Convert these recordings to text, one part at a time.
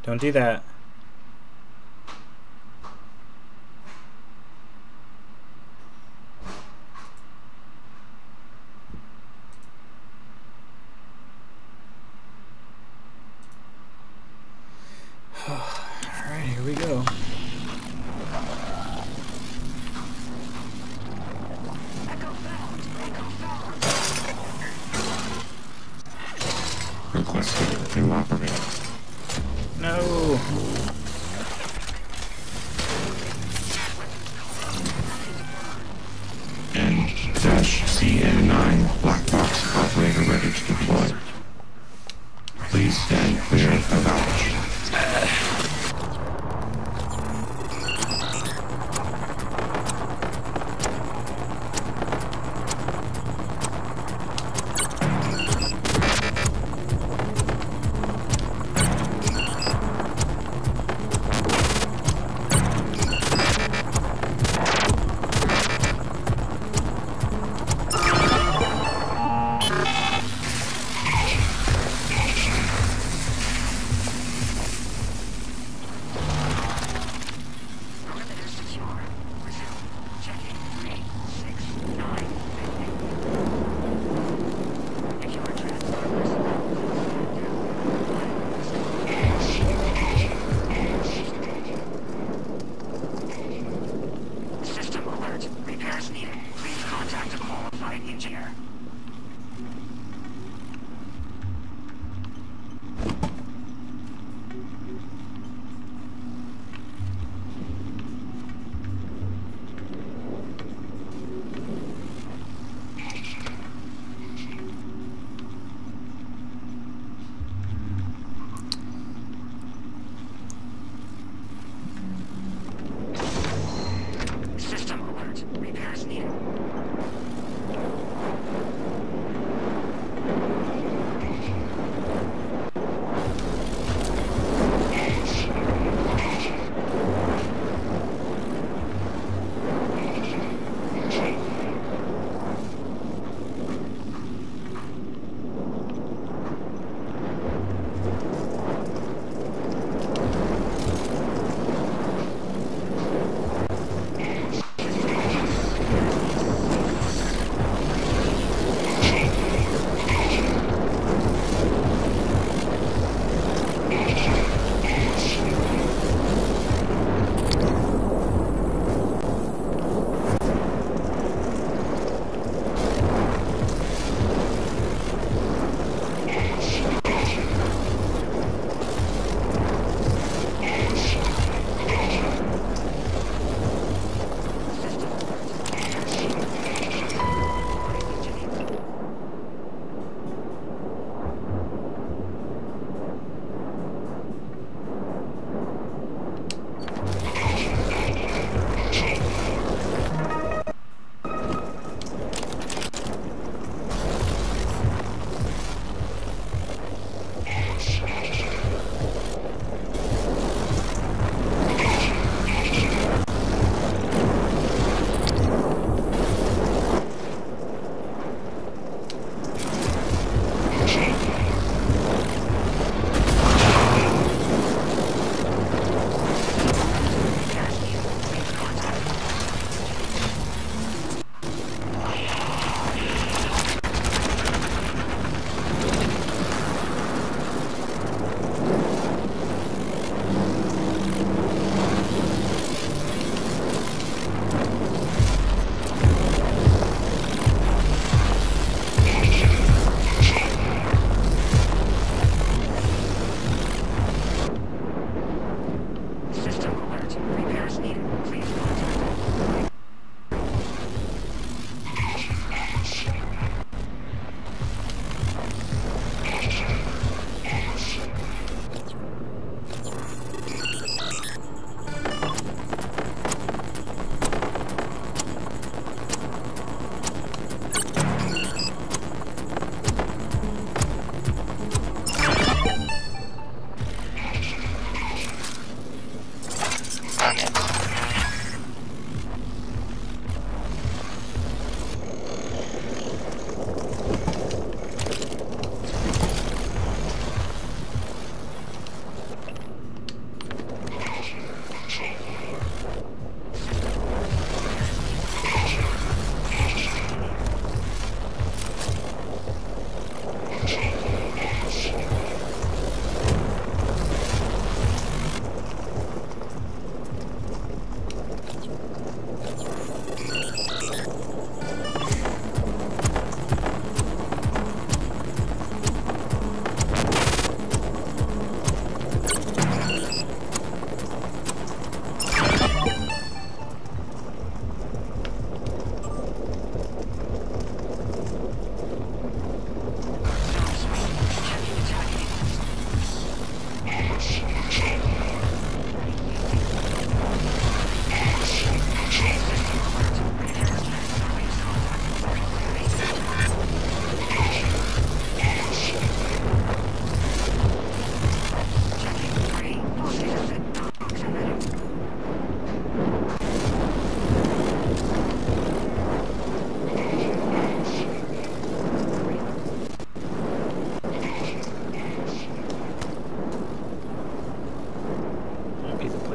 Don't do that. Alright, here we go. Requested to operate. No. N-CN9 black box operator ready to deploy. Please stand clear of outage.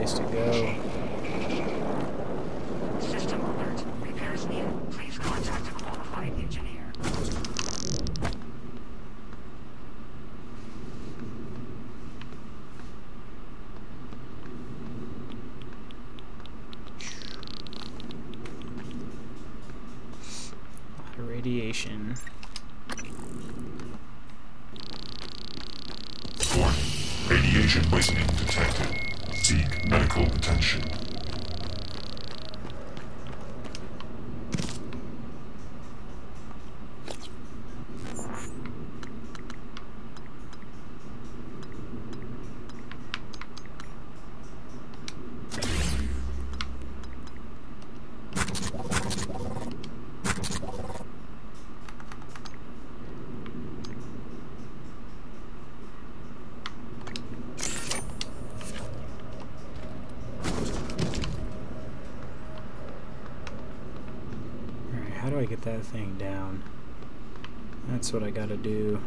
place to go. System alert. Repairs needed. Please contact a qualified engineer. A lot of radiation. Radiation poisoning detected. Seek medical attention. How do I get that thing down? That's what I gotta do.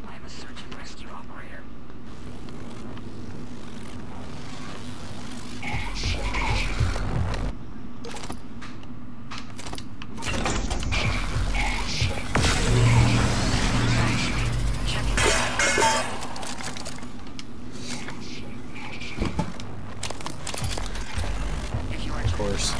I'm a search and rescue operator. Of course.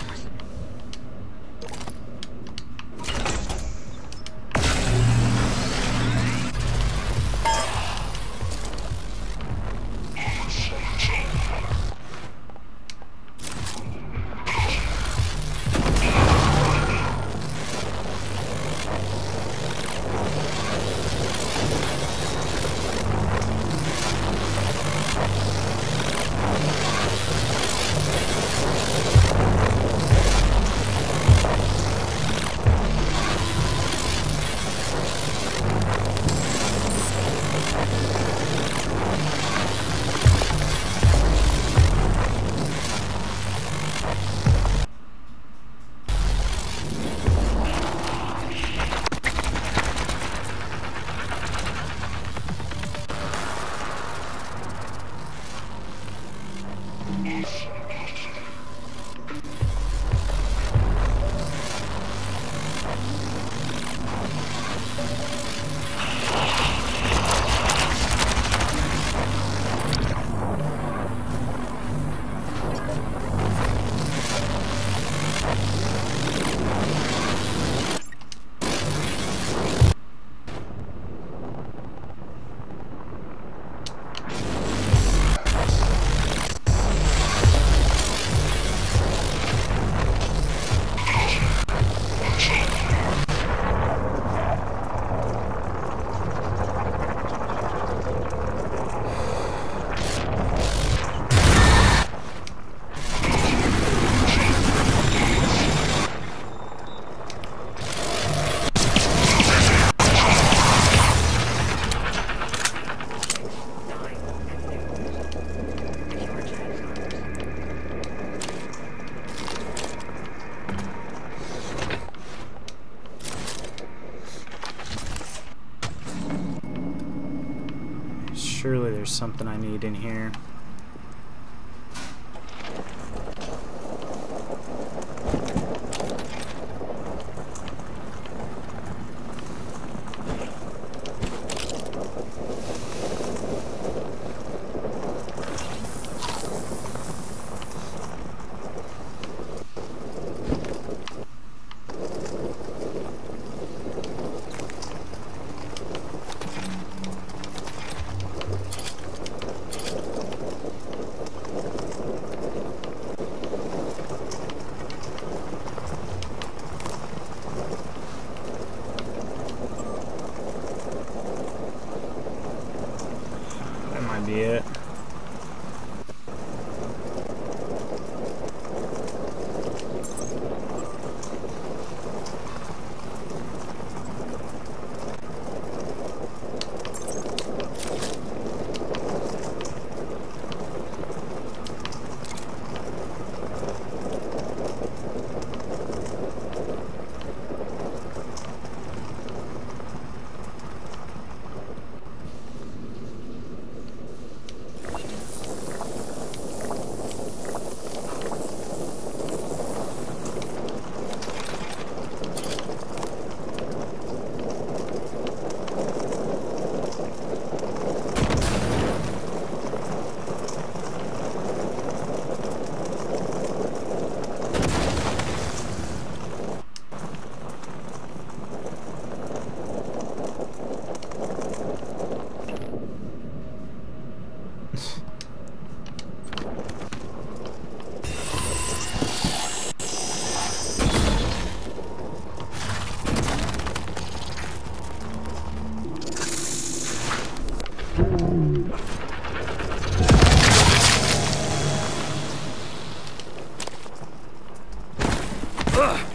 Surely there's something I need in here. I'm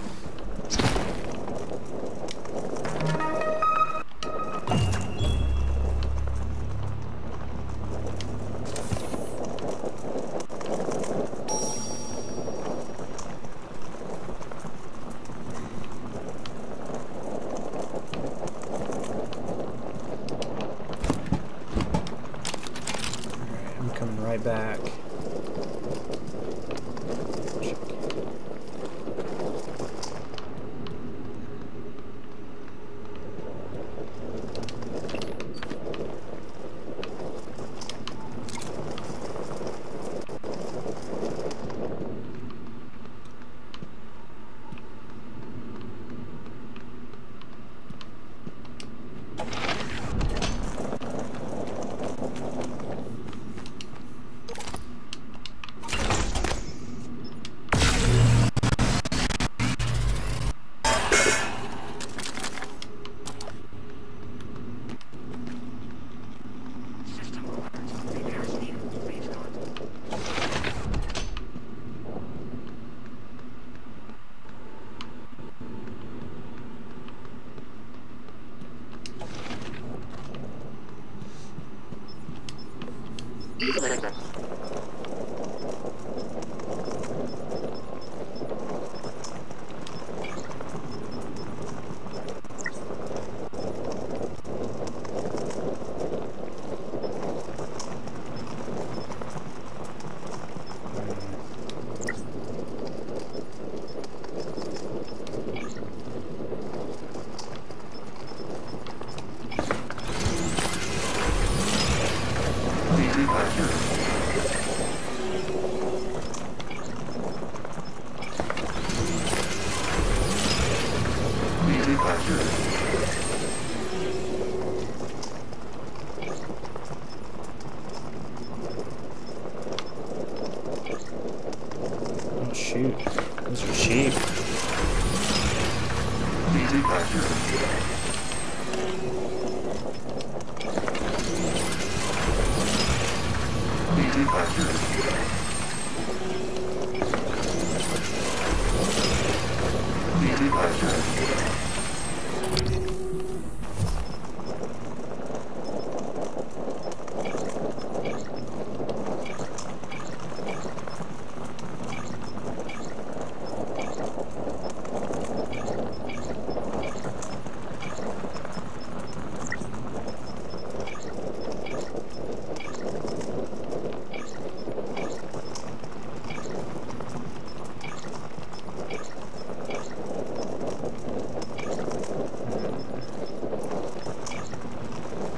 coming right back. System alert. Repairs needed. Please contact. Oh shoot, those are cheap.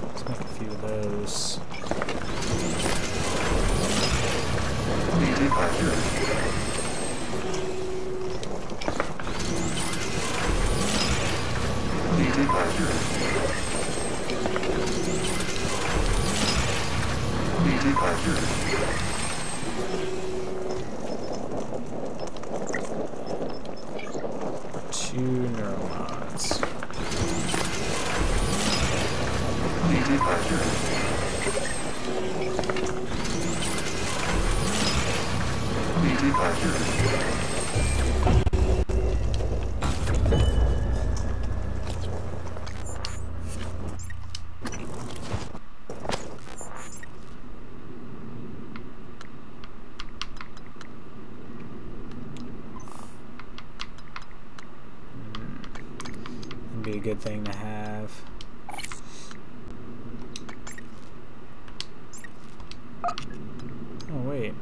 Let's make a few of those. Two neuromods. Be a good thing to have. Oh wait.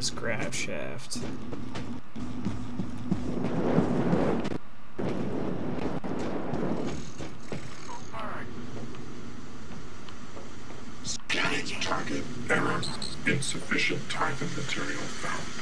this grab shaft. Scanning target error. Insufficient type of material found.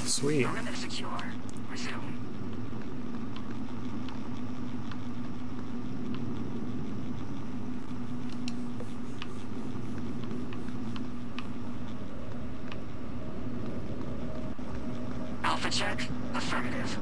Sweet. Perimeter secure. Resume. Alpha check. Affirmative.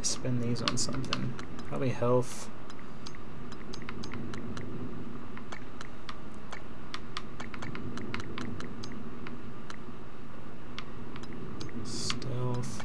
Spend these on something. Probably health. Stealth.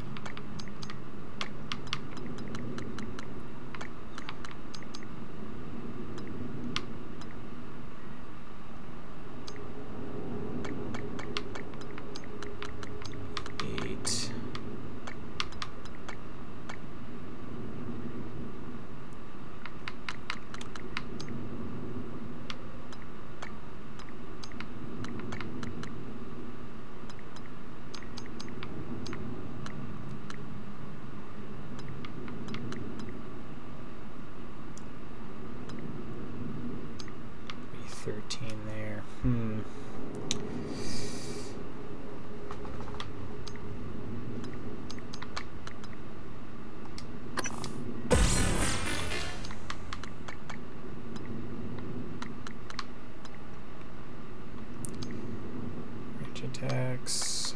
contacts.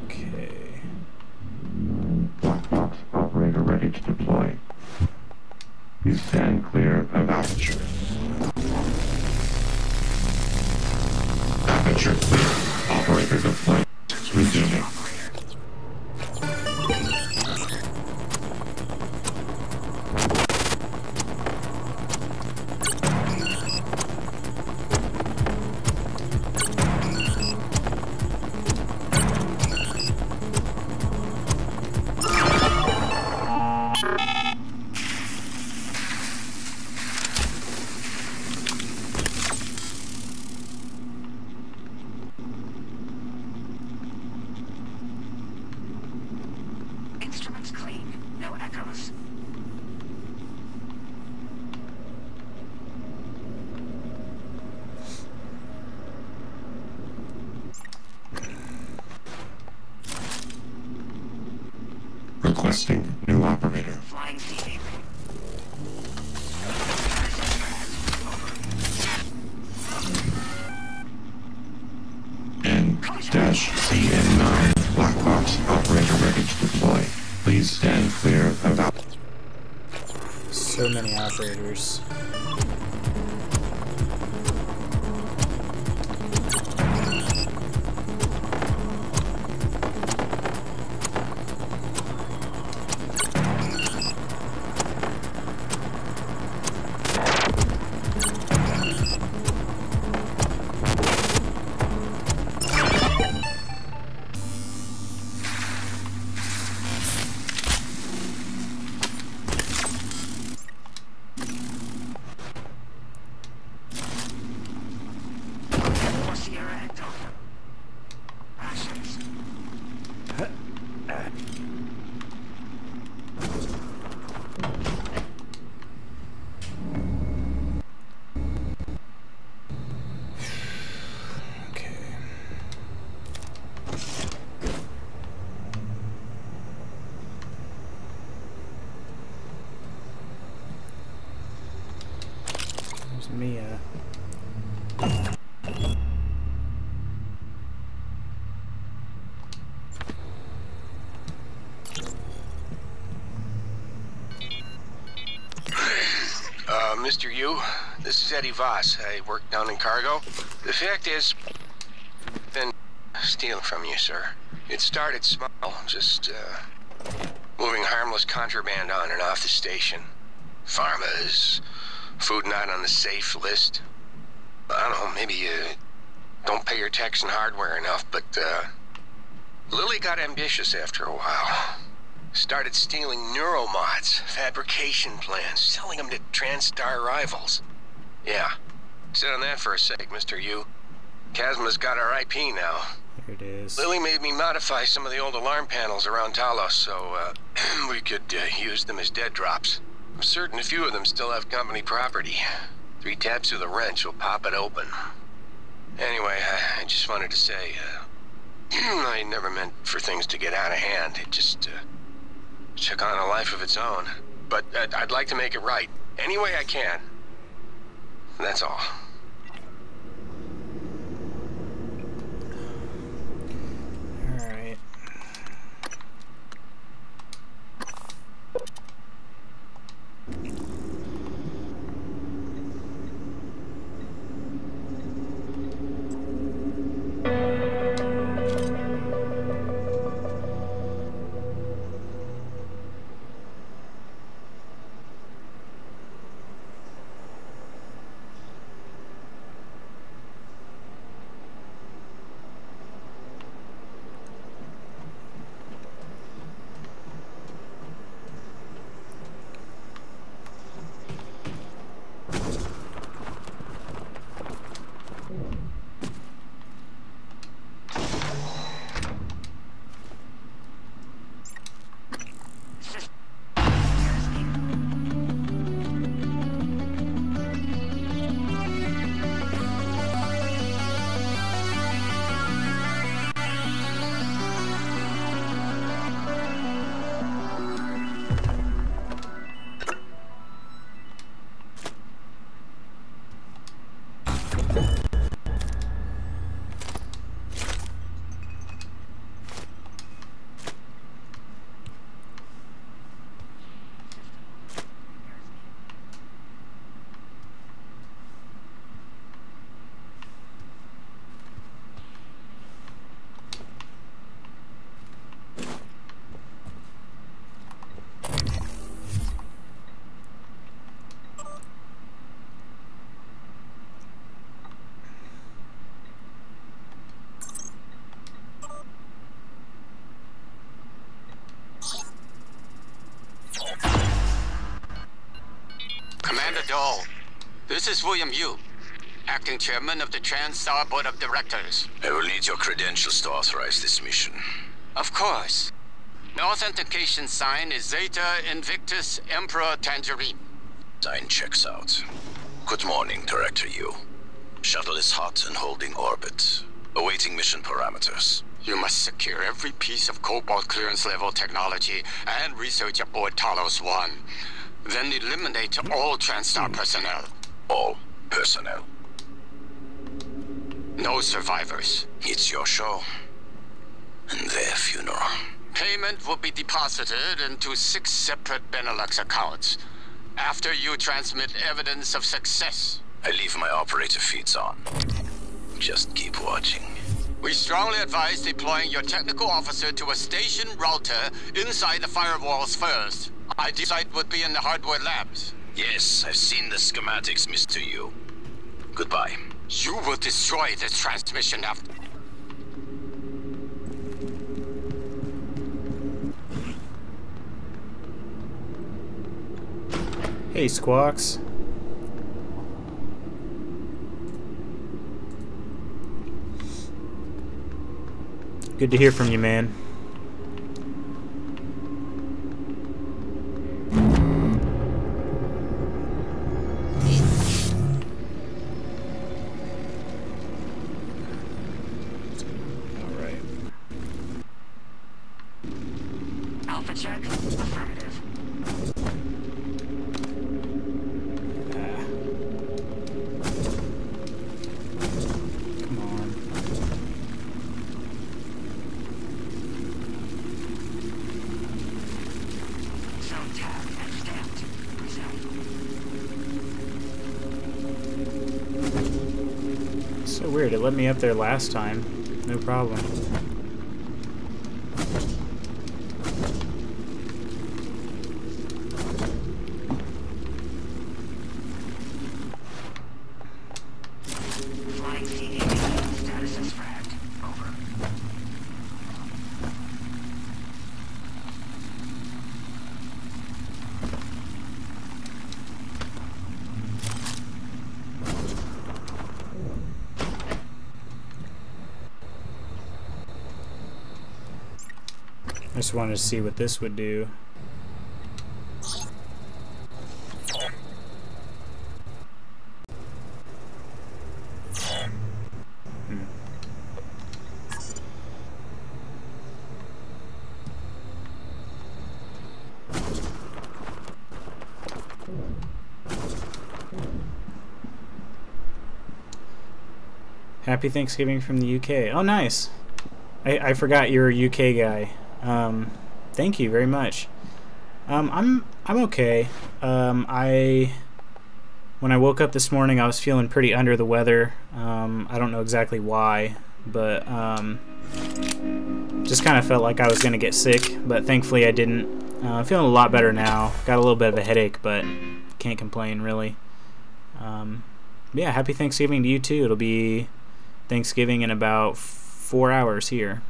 Okay. Black box operator ready to deploy. Please stand clear of aperture. Aperture clear. Operator deploy. Resuming. Instruments clean. No echoes. Requesting new operator. Flying TV. N-CN9 black box operator ready to deploy. Please stand clear of aperture. So many operators. More Sierra Ecto. Rations. Okay. There's Mia. Mr. Yu, this is Eddie Voss. I work down in cargo. The fact is, I've been stealing from you, sir. It started small, just, moving harmless contraband on and off the station. Pharmas, food not on the safe list. I don't know, maybe you don't pay your tax and hardware enough, but, Lily got ambitious after a while. Started stealing neuromods, fabrication plans, selling them to TranStar rivals. Yeah. Sit on that for a sec, Mr. Yu. Chasma's got our IP now. Here it is. Lily made me modify some of the old alarm panels around Talos so, we could use them as dead drops. I'm certain a few of them still have company property. 3 taps of the wrench will pop it open. Anyway, I just wanted to say, I never meant for things to get out of hand. It just, took on a life of its own. But I'd like to make it right. Any way I can. That's all. Alright. Commander Dole, this is William Yu, acting chairman of the TranStar Board of Directors. I will need your credentials to authorize this mission. Of course. The authentication sign is Zeta Invictus Emperor Tangerine. Sign checks out. Good morning, Director Yu. Shuttle is hot and holding orbit. Awaiting mission parameters. You must secure every piece of Cobalt clearance level technology and research aboard Talos 1. Then eliminate all TranStar personnel. All personnel. No survivors. It's your show. And their funeral. Payment will be deposited into 6 separate Benelux accounts after you transmit evidence of success. I leave my operator feeds on. Just keep watching. We strongly advise deploying your technical officer to a station router inside the firewalls first. Ideal site would be in the hardware labs. Yes, I've seen the schematics, Mr. Yu. Goodbye. You will destroy this transmission after. Hey, Squawks. Good to hear from you, man. All right. Alpha check. Affirmative. Come on. Zone tagged and stamped. Resume. So weird. It let me up there last time. No problem. Flying PTGG. Status is fragged. Over. I just wanted to see what this would do. Happy Thanksgiving from the UK. Oh, nice. I forgot you're a UK guy. Thank you very much. I'm okay. When I woke up this morning, I was feeling pretty under the weather. I don't know exactly why, but just kind of felt like I was gonna get sick, but thankfully I didn't. I'm feeling a lot better now. Got a little bit of a headache, but can't complain really. Yeah, happy Thanksgiving to you too. It'll be Thanksgiving in about 4 hours here.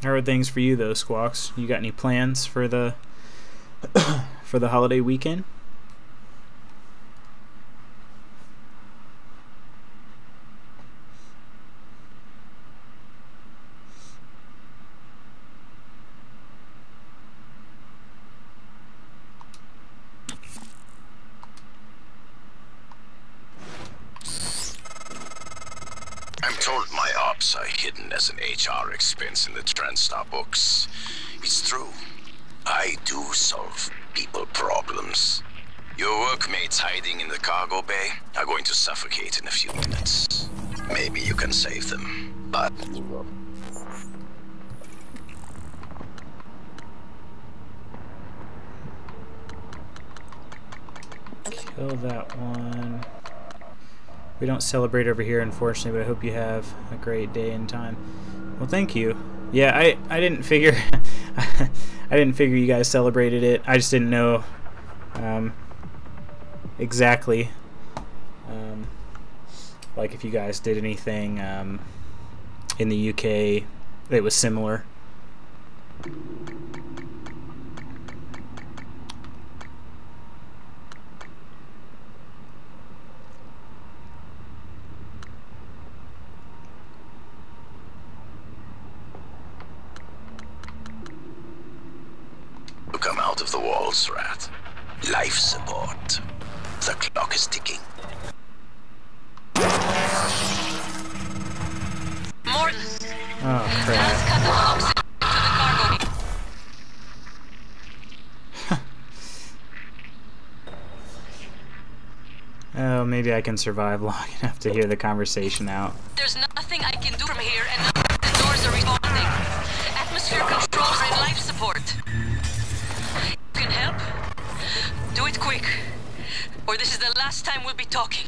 How are things for you though, Squawks? You got any plans for the for the holiday weekend? told my ops are hidden as an HR expense in the TranStar books. It's true. I do solve people problems. Your workmates hiding in the cargo bay are going to suffocate in a few minutes. Maybe you can save them, but... Kill that one. We don't celebrate over here, unfortunately, but I hope you have a great day and time. Well, thank you. Yeah, I didn't figure I didn't figure you guys celebrated it. I just didn't know exactly like if you guys did anything in the UK that was similar. Come out of the walls, Rat. Life support. The clock is ticking. Morton, Oh crap. let's cut the oxygen to the cargo. Oh, maybe I can survive long enough to hear the conversation out. There's nothing I can do from here, and the doors are responding. Atmosphere controls and life support. You can help? Do it quick, or this is the last time we'll be talking.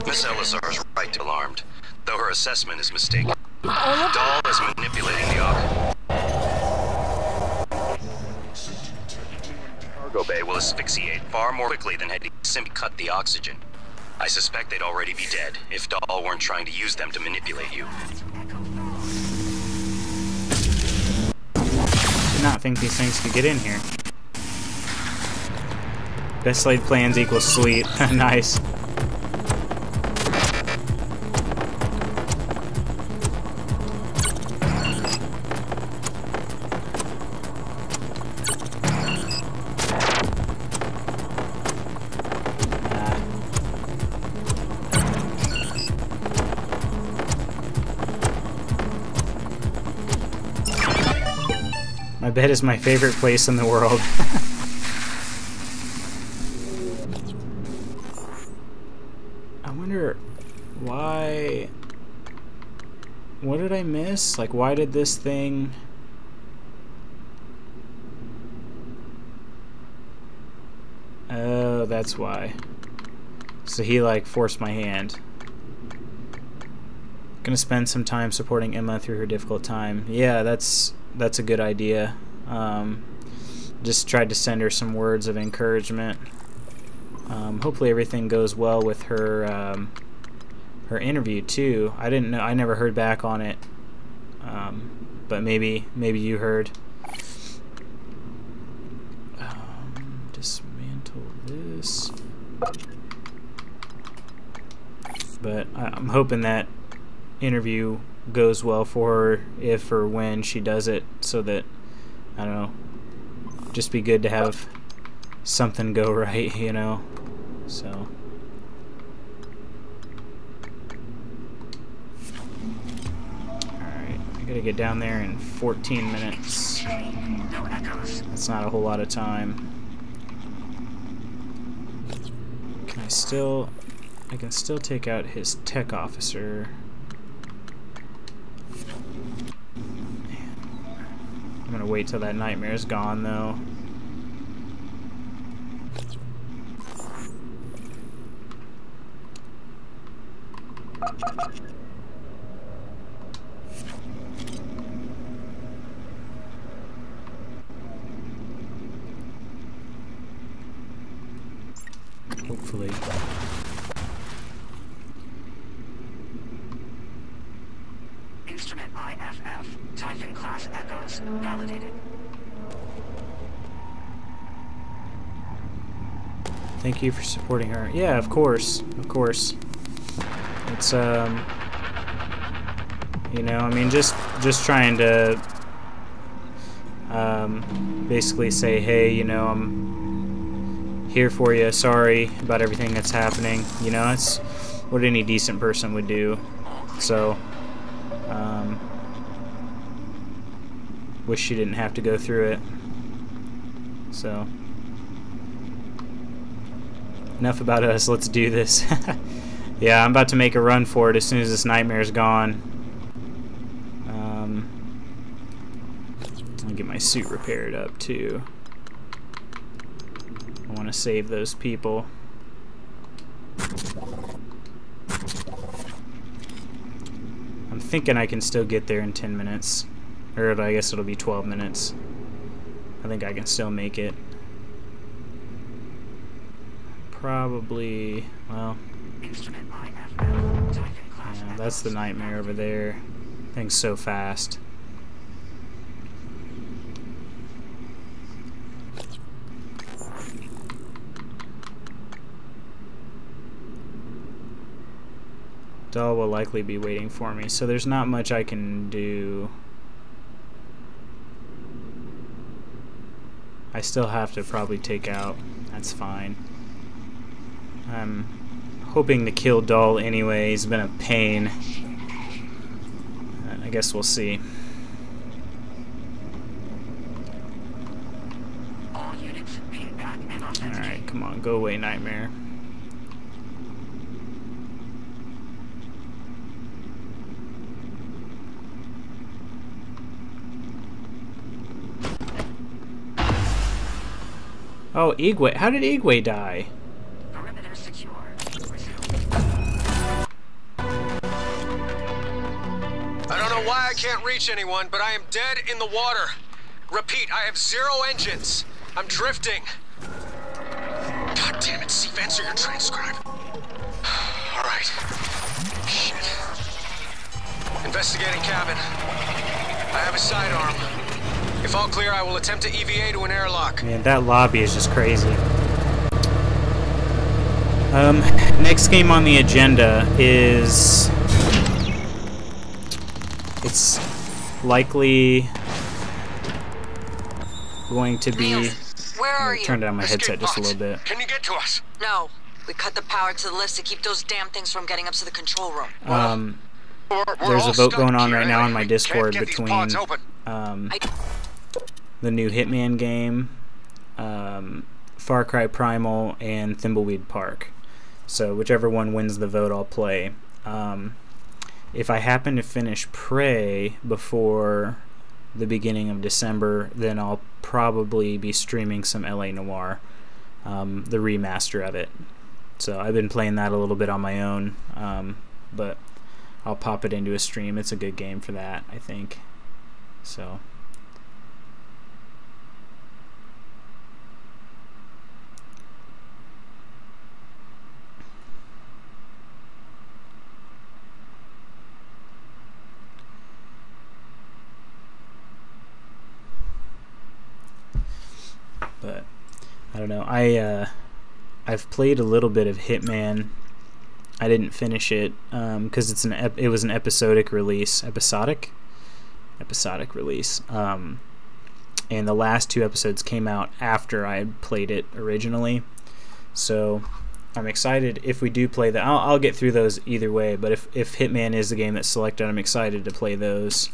Miss Elisar is right alarmed, though her assessment is mistaken. Dahl is manipulating the cargo bay will asphyxiate far more quickly than had he simply cut the oxygen. I suspect they'd already be dead if Dahl weren't trying to use them to manipulate you. Did not think these things could get in here. Best laid plans equals sleep. Nice. My bed is my favorite place in the world. I wonder why... What did I miss? Like, why did this thing... Oh, that's why. So he, like, forced my hand. Gonna spend some time supporting Emma through her difficult time. Yeah, that's a good idea. Just tried to send her some words of encouragement. Hopefully everything goes well with her her interview too. I didn't know. I never heard back on it. But maybe you heard. Dismantle this. But I'm hoping that interview goes well for her if or when she does it, so that, I don't know, just be good to have something go right, you know. So alright, I gotta get down there in 14 minutes. That's not a whole lot of time. Can I still... I can still take out his tech officer. I'm gonna wait till that nightmare's gone, though. Hopefully. Instrument IFF, Typhon class echoes, validated. Thank you for supporting her. Yeah, of course, of course. It's you know, I mean, just trying to basically say, hey, you know, here for you. Sorry about everything that's happening. You know, it's what any decent person would do. So, wish you didn't have to go through it. So, enough about us. Let's do this. Yeah, I'm about to make a run for it as soon as this nightmare's gone. I'll get my suit repaired up too. I want to save those people. I'm thinking I can still get there in 10 minutes. Or I guess it'll be 12 minutes. I think I can still make it. Probably, well, yeah, that's the nightmare over there. Things so fast. Doll will likely be waiting for me, so there's not much I can do. I still have to probably take out. That's fine. I'm hoping to kill Doll anyway. He's been a pain. I guess we'll see. Alright, come on, go away, Nightmare. Oh, Igwe. How did Igwe die? Perimeter secure. I don't know why I can't reach anyone, but I am dead in the water. Repeat, I have 0 engines. I'm drifting. God damn it, Steve, answer your transcribe. All right. Shit. Investigating cabin. I have a sidearm. If all clear, I will attempt to EVA to an airlock. Man, that lobby is just crazy. Next game on the agenda is... It's likely going to be... Niels, where are you? Turn down my headset just a little bit. Can you get to us? No. We cut the power to the lifts to keep those damn things from getting up to the control room. There's a vote going on right now on my Discord between the new Hitman game, Far Cry Primal, and Thimbleweed Park. So whichever one wins the vote, I'll play. If I happen to finish Prey before the beginning of December, then I'll probably be streaming some LA Noire, the remaster of it. So I've been playing that a little bit on my own, but I'll pop it into a stream. It's a good game for that, I think. So... But I don't know. I've played a little bit of Hitman. I didn't finish it because it was an episodic release. Episodic release. And the last 2 episodes came out after I had played it originally. So I'm excited if we do play that. I'll get through those either way. But if Hitman is the game that's selected, I'm excited to play those.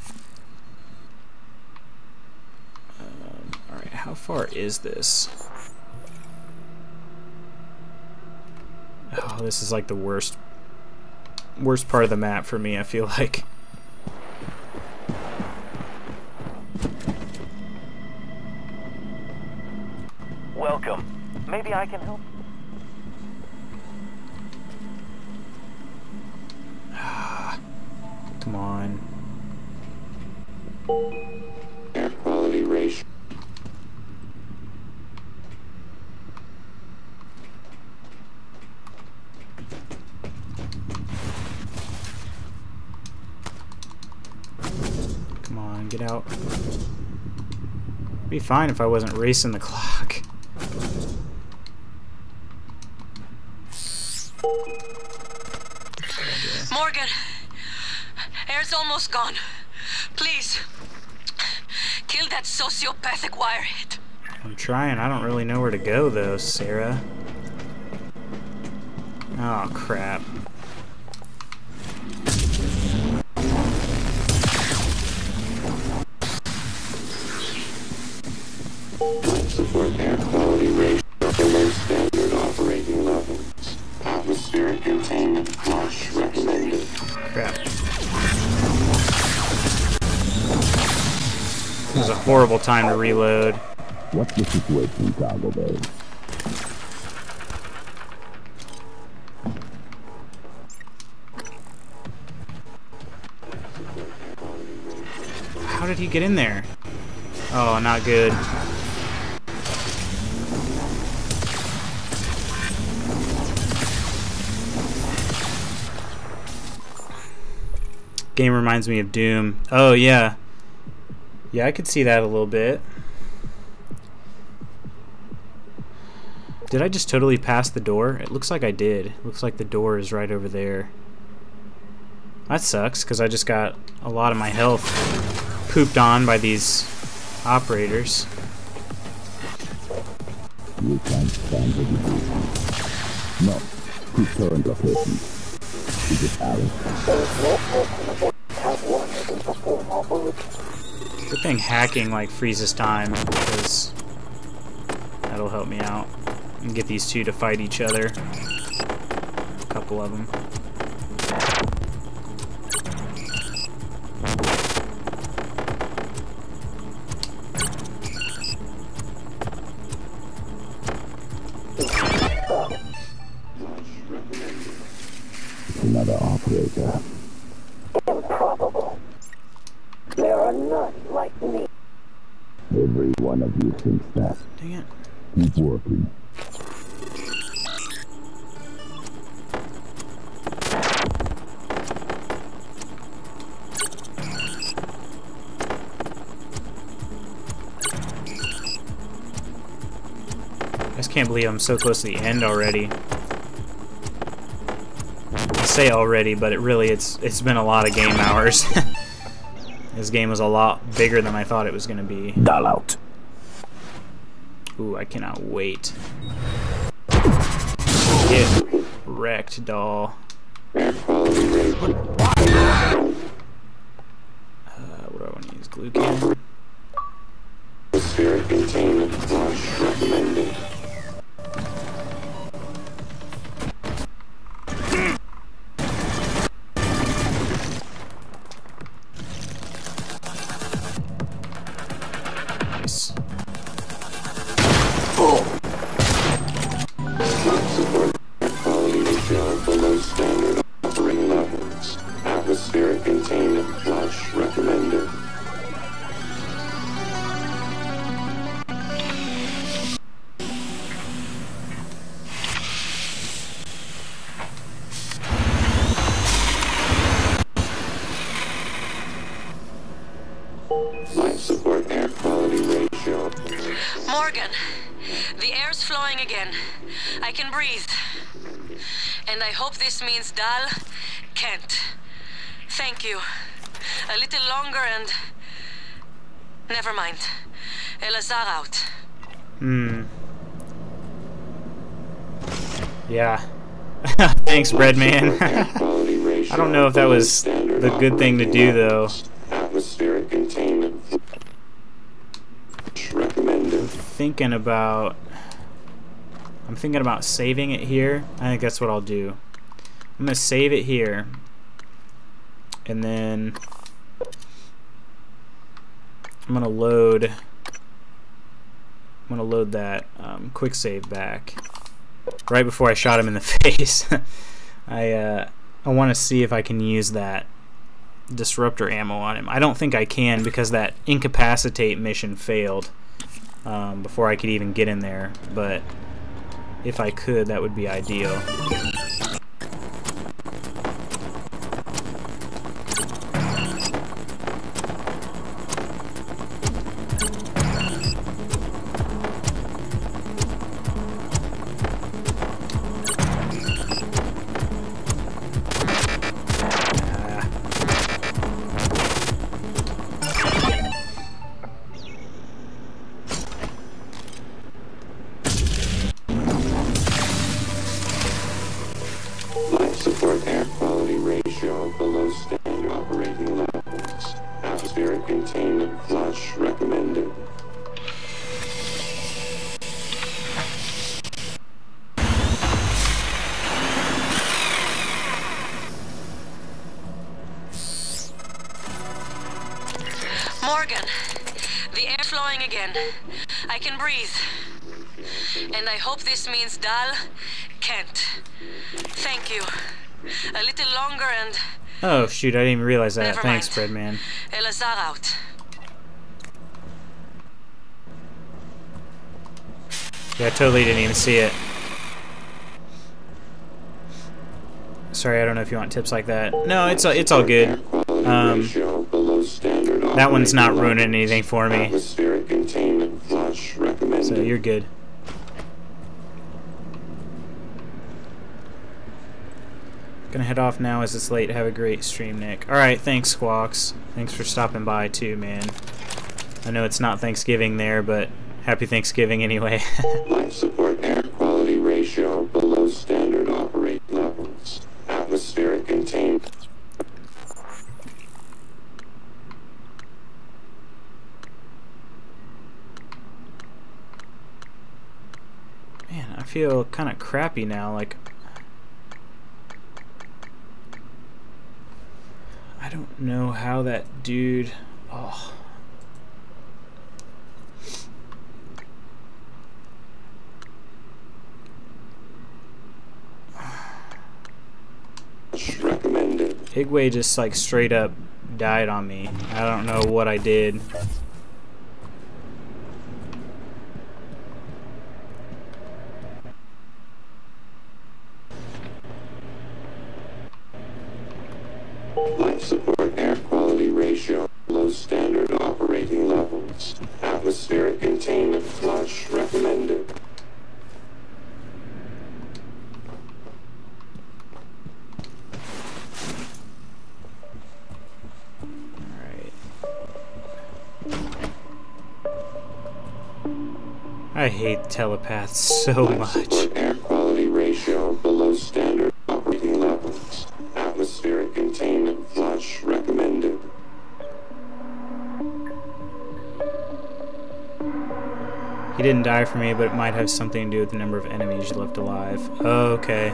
Alright, how far is this? Oh, this is like the worst part of the map for me, I feel like. Welcome. Maybe I can help. Come on. Air quality race. Come on, get out. It'd be fine if I wasn't racing the clock. Morgan, air's almost gone. Please, kill that sociopathic wirehead. I'm trying. I don't really know where to go, though, Sarah. Oh, crap. Support air quality ratio below standard operating levels. Atmospheric containment flush recommended. Crap. This is a horrible time to reload. What's the situation in Cargo Bay? How did he get in there? Oh, not good. Game reminds me of Doom. Oh, yeah. Yeah, I could see that a little bit. Did I just totally pass the door? It looks like I did. It looks like the door is right over there. That sucks, because I just got a lot of my health pooped on by these operators. You can't stand the deviation. No. To current location. Is it Alice? Good thing hacking like freezes time, because that'll help me out. And get these two to fight each other. A couple of them. Another operator. Improbable. There are none like me. Every one of you thinks that. Dang it. Keep working. I just can't believe I'm so close to the end already. I say already, but it's been a lot of game hours. This game was a lot bigger than I thought it was going to be. Dial out. Ooh, I cannot wait. Get wrecked, doll. What do I want to use? Glue can? Atmospheric containment flush recommended. Nice. Support air quality ratio below standard operating levels. Atmospheric containment flush recommended. Life support air quality ratio. Morgan, the air's flowing again. I can breathe. And I hope this means Dal can't. Thank you. A little longer and... Never mind. Elazar out. Yeah. Thanks, Breadman. I don't know if that was the good thing to do, though. Atmospheric containment recommended. I'm thinking about saving it here. I think that's what I'll do. I'm gonna save it here, and then I'm gonna load that quick save back right before I shot him in the face. I want to see if I can use that disruptor ammo on him. I don't think I can, because that incapacitate mission failed before I could even get in there, but if I could, that would be ideal. ratio below standard operating levels. Atmospheric containment flush recommended. Morgan, the air flowing again. I can breathe. And I hope this means Dal can't. Thank you. A little longer and... Oh shoot, I didn't even realize that. Never Thanks, mind. Breadman. Elazar out. Yeah, I totally didn't even see it. Sorry, I don't know if you want tips like that. No, it's all good. That one's not ruining anything for me. So you're good. Gonna head off now as it's late. Have a great stream, Nick. Alright, thanks, Squawks. Thanks for stopping by too, man. I know it's not Thanksgiving there, but happy Thanksgiving anyway. Life support air quality ratio below standard operating levels. Atmospheric containment. Man, I feel kind of crappy now, like... I don't know how that dude... Oh... Recommended. Higway just like straight up died on me. I don't know what I did. Life support air quality ratio below standard operating levels. Atmospheric containment flush recommended. I hate telepaths so much. Air quality ratio below standard operating levels. Atmospheric containment flush recommended. He didn't die for me, but it might have something to do with the number of enemies left alive. Oh, okay.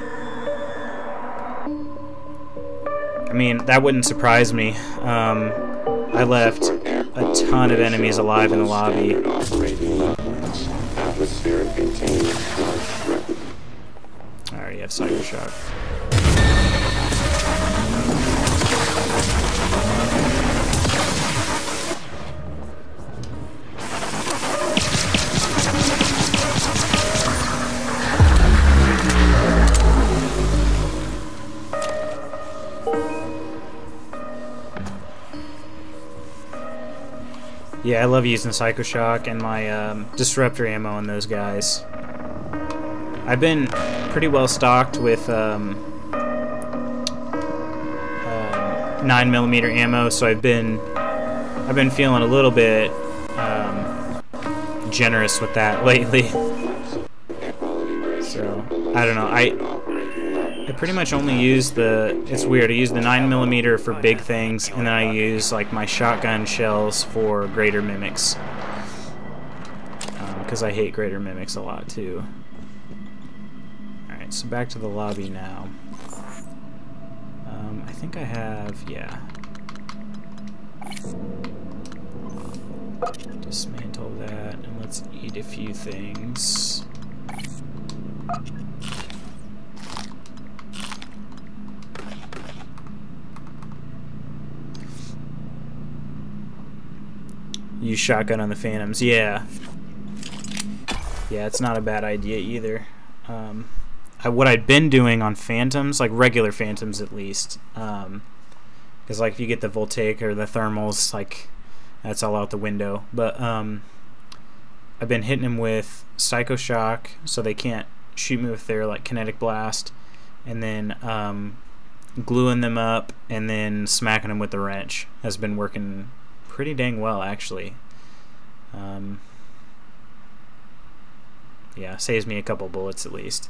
I mean, that wouldn't surprise me. I left a ton of enemies alive in the lobby. Atmospheric containment flush recommended. I already have Psycho Shock. Yeah, I love using Psycho Shock and my Disruptor ammo on those guys. I've been pretty well stocked with 9mm ammo, so I've been feeling a little bit generous with that lately. So I don't know. I pretty much only use the. It's weird. I use the 9mm for big things, and then I use like my shotgun shells for greater mimics. Because I hate greater mimics a lot too. Alright, so back to the lobby now. I think I have, yeah. Dismantle that, and let's eat a few things. Use shotgun on the Phantoms, yeah. Yeah, it's not a bad idea either. What I'd been doing on Phantoms, like regular Phantoms at least, because like if you get the Voltaic or the Thermals, like that's all out the window. But I've been hitting them with Psycho Shock, so they can't shoot me with their like Kinetic Blast, and then gluing them up and then smacking them with the wrench has been working pretty dang well, actually. Yeah, saves me a couple bullets at least.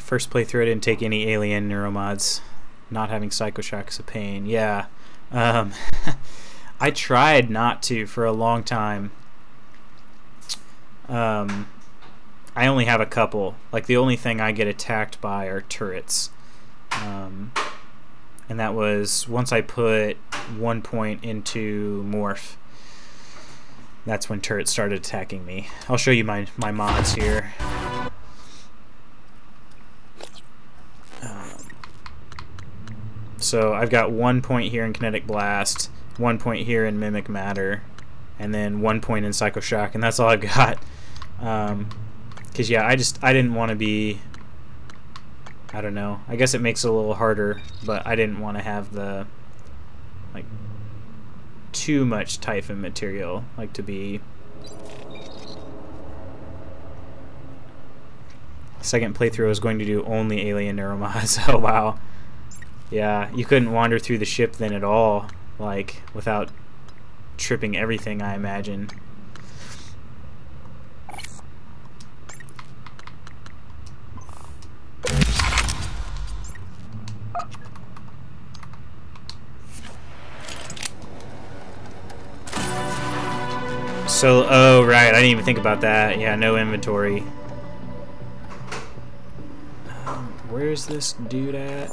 first playthrough I didn't take any alien neuromods. Not having Psychoshock is a pain. Yeah. I tried not to for a long time. I only have a couple. Like, the only thing I get attacked by are turrets. And that was once I put 1 point into Morph. That's when turrets started attacking me. I'll show you my mods here. So I've got 1 point here in Kinetic Blast, 1 point here in Mimic Matter, and then 1 point in Psychoshock, and that's all I've got. Because yeah, I didn't want to be, I don't know, I guess it makes it a little harder, but I didn't want to have the, like, too much Typhon material, like to be. Second playthrough I was going to do only alien neuromods. Oh wow. Yeah, you couldn't wander through the ship then at all, like, without tripping everything, I imagine. So, oh right, I didn't even think about that. Yeah, no inventory. Where's this dude at?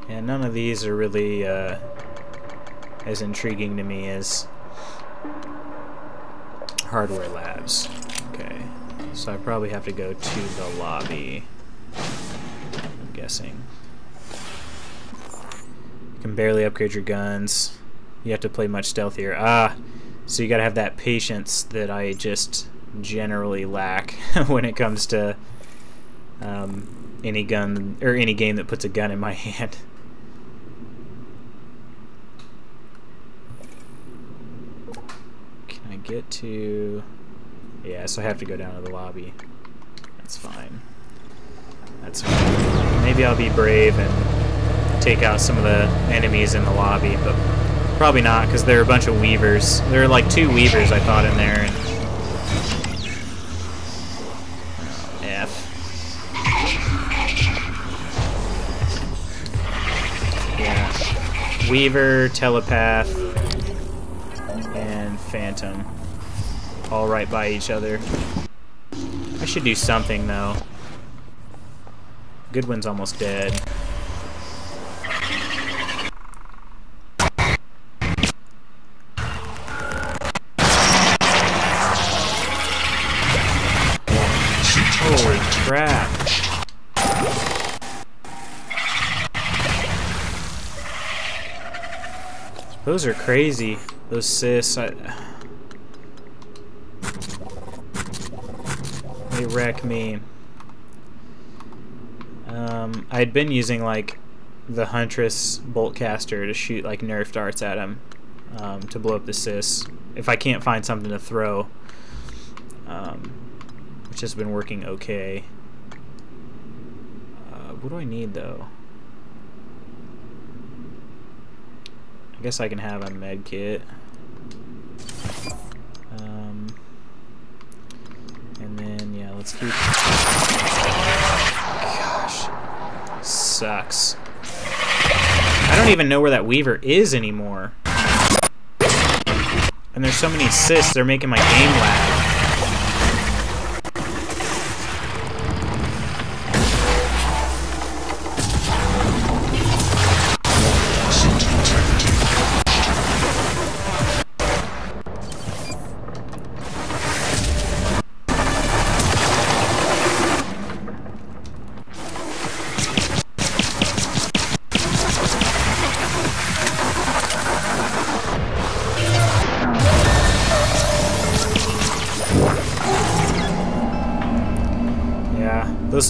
Yeah, none of these are really as intriguing to me as Hardware Labs. Okay, so I probably have to go to the lobby, I'm guessing. You can barely upgrade your guns. You have to play much stealthier. Ah, so you gotta have that patience that I just generally lack when it comes to any gun or any game that puts a gun in my hand. Can I get to... Yeah, so I have to go down to the lobby. That's fine. That's fine. Maybe I'll be brave and take out some of the enemies in the lobby, but probably not, because there are a bunch of weavers. There are like 2 weavers I thought in there, and... Oh, F. Yeah. Weaver, Telepath, and Phantom. All right by each other. I should do something, though. Goodwin's almost dead. Holy crap. Those are crazy. Those sis. They wreck me. I had been using like the Huntress Boltcaster to shoot like Nerf darts at him to blow up the sis if I can't find something to throw, which has been working okay. What do I need though? I guess I can have a med kit. And then, yeah, let's keep... Gosh. Sucks. I don't even know where that Weaver is anymore. And there's so many assists, they're making my game lag.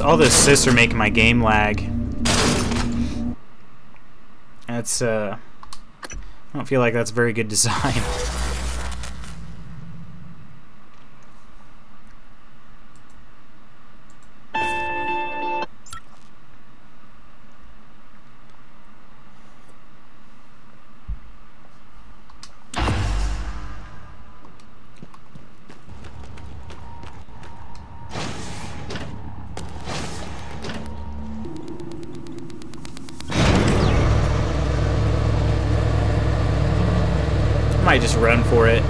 All those assists are making my game lag. That's I don't feel like that's very good design. might just run for it.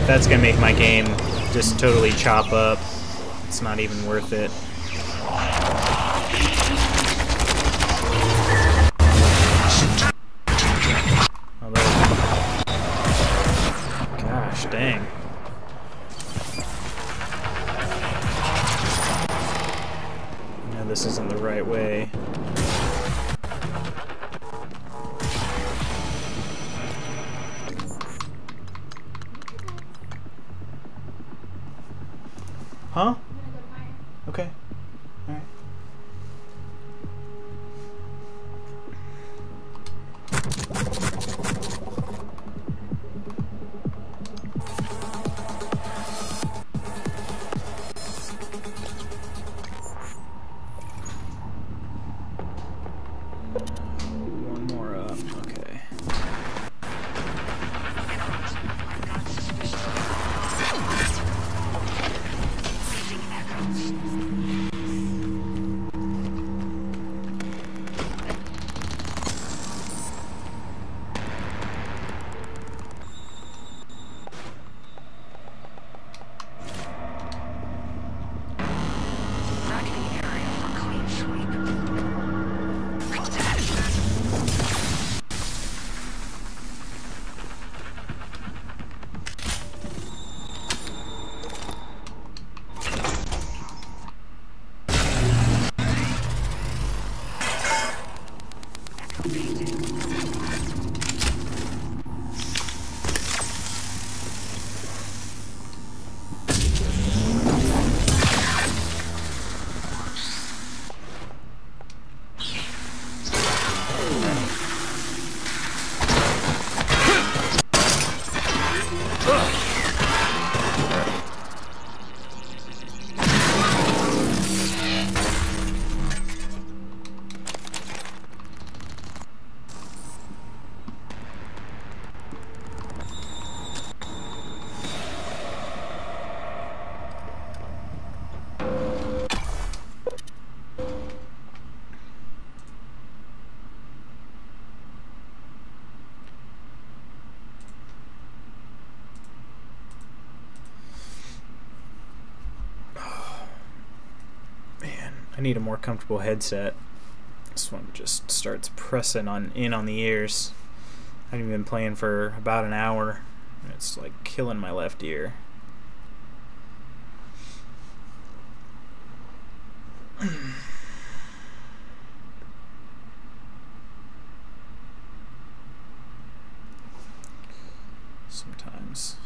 If that's gonna make my game just totally chop up, it's not even worth it. Gosh dang. No, this isn't the right way. Huh? Okay. Alright. One more up. Okay. I need a more comfortable headset. This one just starts pressing in on the ears. I haven't been playing for about an hour, and it's like killing my left ear. Sometimes.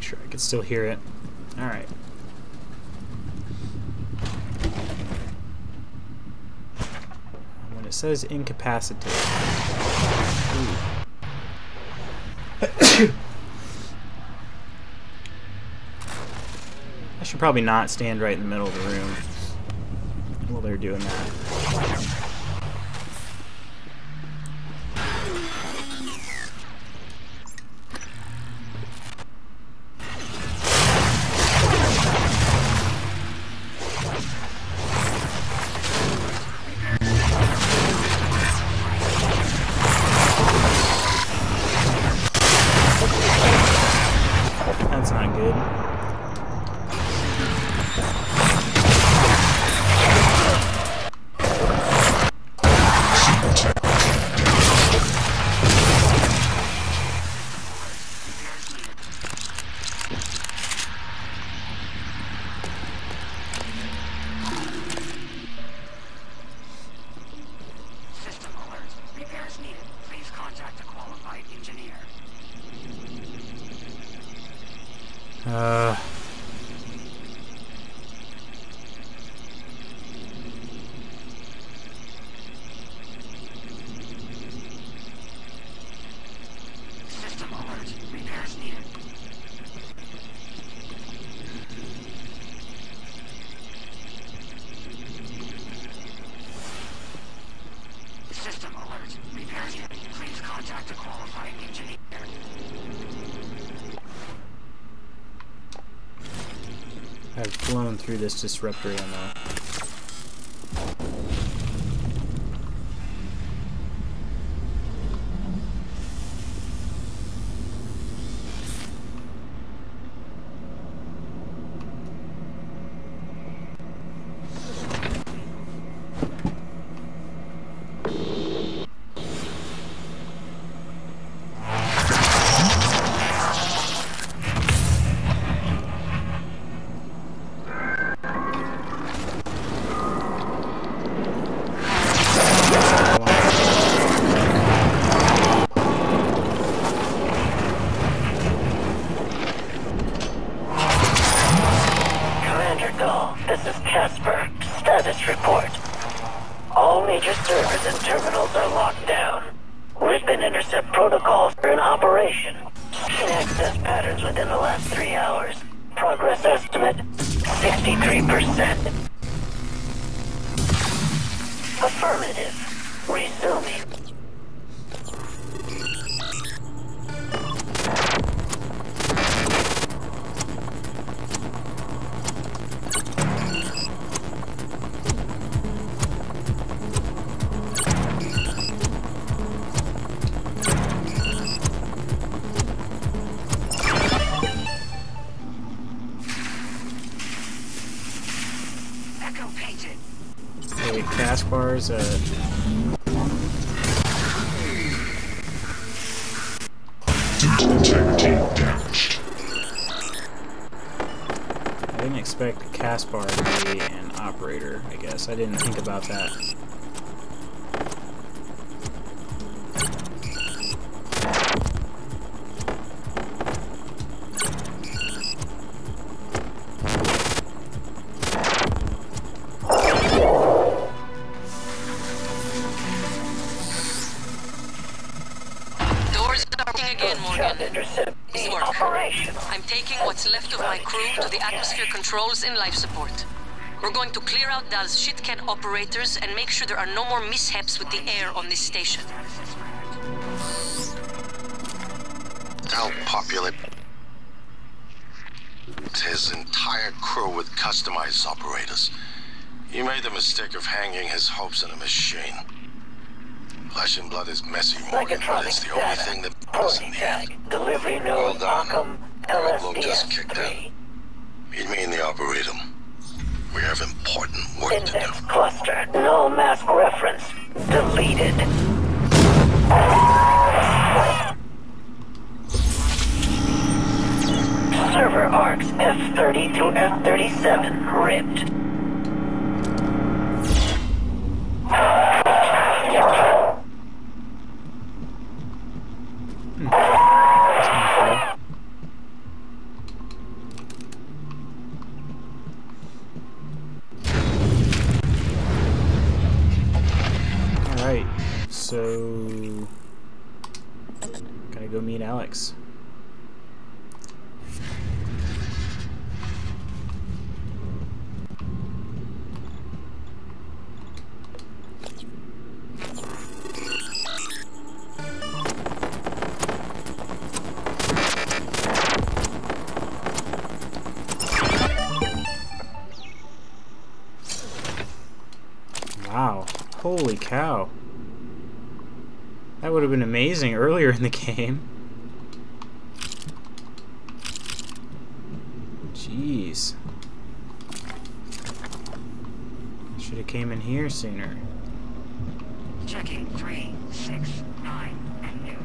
Sure, I can still hear it. Alright. When it says incapacitated. I should probably not stand right in the middle of the room while they're doing that. That's not good. run through this disruptor ammo. Caspar's integrity damaged. I didn't expect Caspar to be an operator, I guess. I didn't think about that. I'm taking what's left of my crew to the atmosphere controls in life support. We're going to clear out Dal's shit-can operators and make sure there are no more mishaps with the air on this station. Dal populate his entire crew with customized operators. He made the mistake of hanging his hopes in a machine. Flesh and blood is messy, Morgan, but it's the only thing that matters in the end. Delivery Well node done. Arkham Pablo just kicked in. LSDS-3. Meet me in the Arboretum. We have important work to do. Index cluster. No mask reference. Deleted. Server arcs F30 to F37 ripped. Alright, so gotta go meet Alex. Wow, holy cow. That would have been amazing earlier in the game. Jeez. Should have came in here sooner. Checking 3, 6, 9, and new.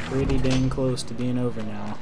Pretty dang close to being over now.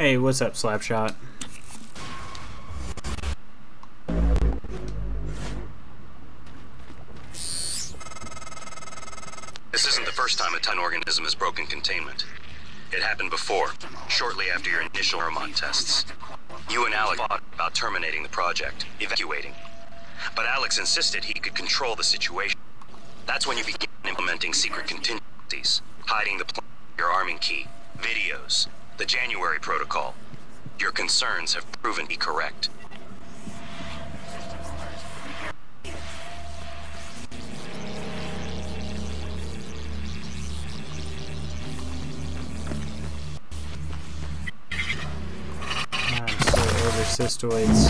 Hey, what's up, Slapshot? This isn't the first time a Titan organism has broken containment. It happened before, shortly after your initial hormone tests. You and Alex fought about terminating the project, evacuating. But Alex insisted he could control the situation. That's when you began implementing secret contingencies, hiding the plan, your arming key, videos, the January protocol. Your concerns have proven to be correct. I'm so over cystoids.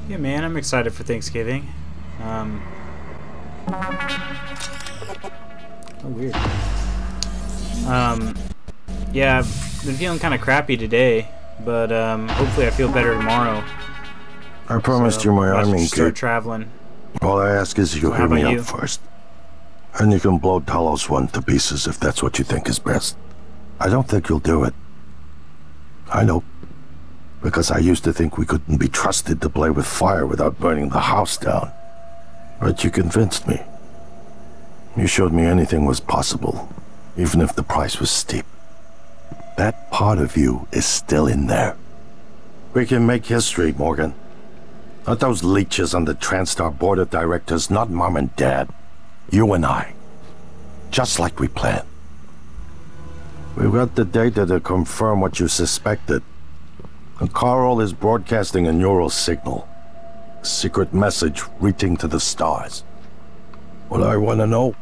Yeah, man, I'm excited for Thanksgiving. Oh, weird. Yeah, I've been feeling kind of crappy today, but hopefully I feel better tomorrow. I promised you my arming start kit. Traveling. All I ask is you So hear me how about out first. And you can blow Talos 1 to pieces if that's what you think is best. I don't think you'll do it. I know. Because I used to think we couldn't be trusted to play with fire without burning the house down. But you convinced me. You showed me anything was possible, even if the price was steep. That part of you is still in there. We can make history, Morgan. Not those leeches on the TranStar board of directors, not Mom and Dad. You and I. Just like we planned. We've got the data to confirm what you suspected. And Carl is broadcasting a neural signal. A secret message reaching to the stars. What I want to know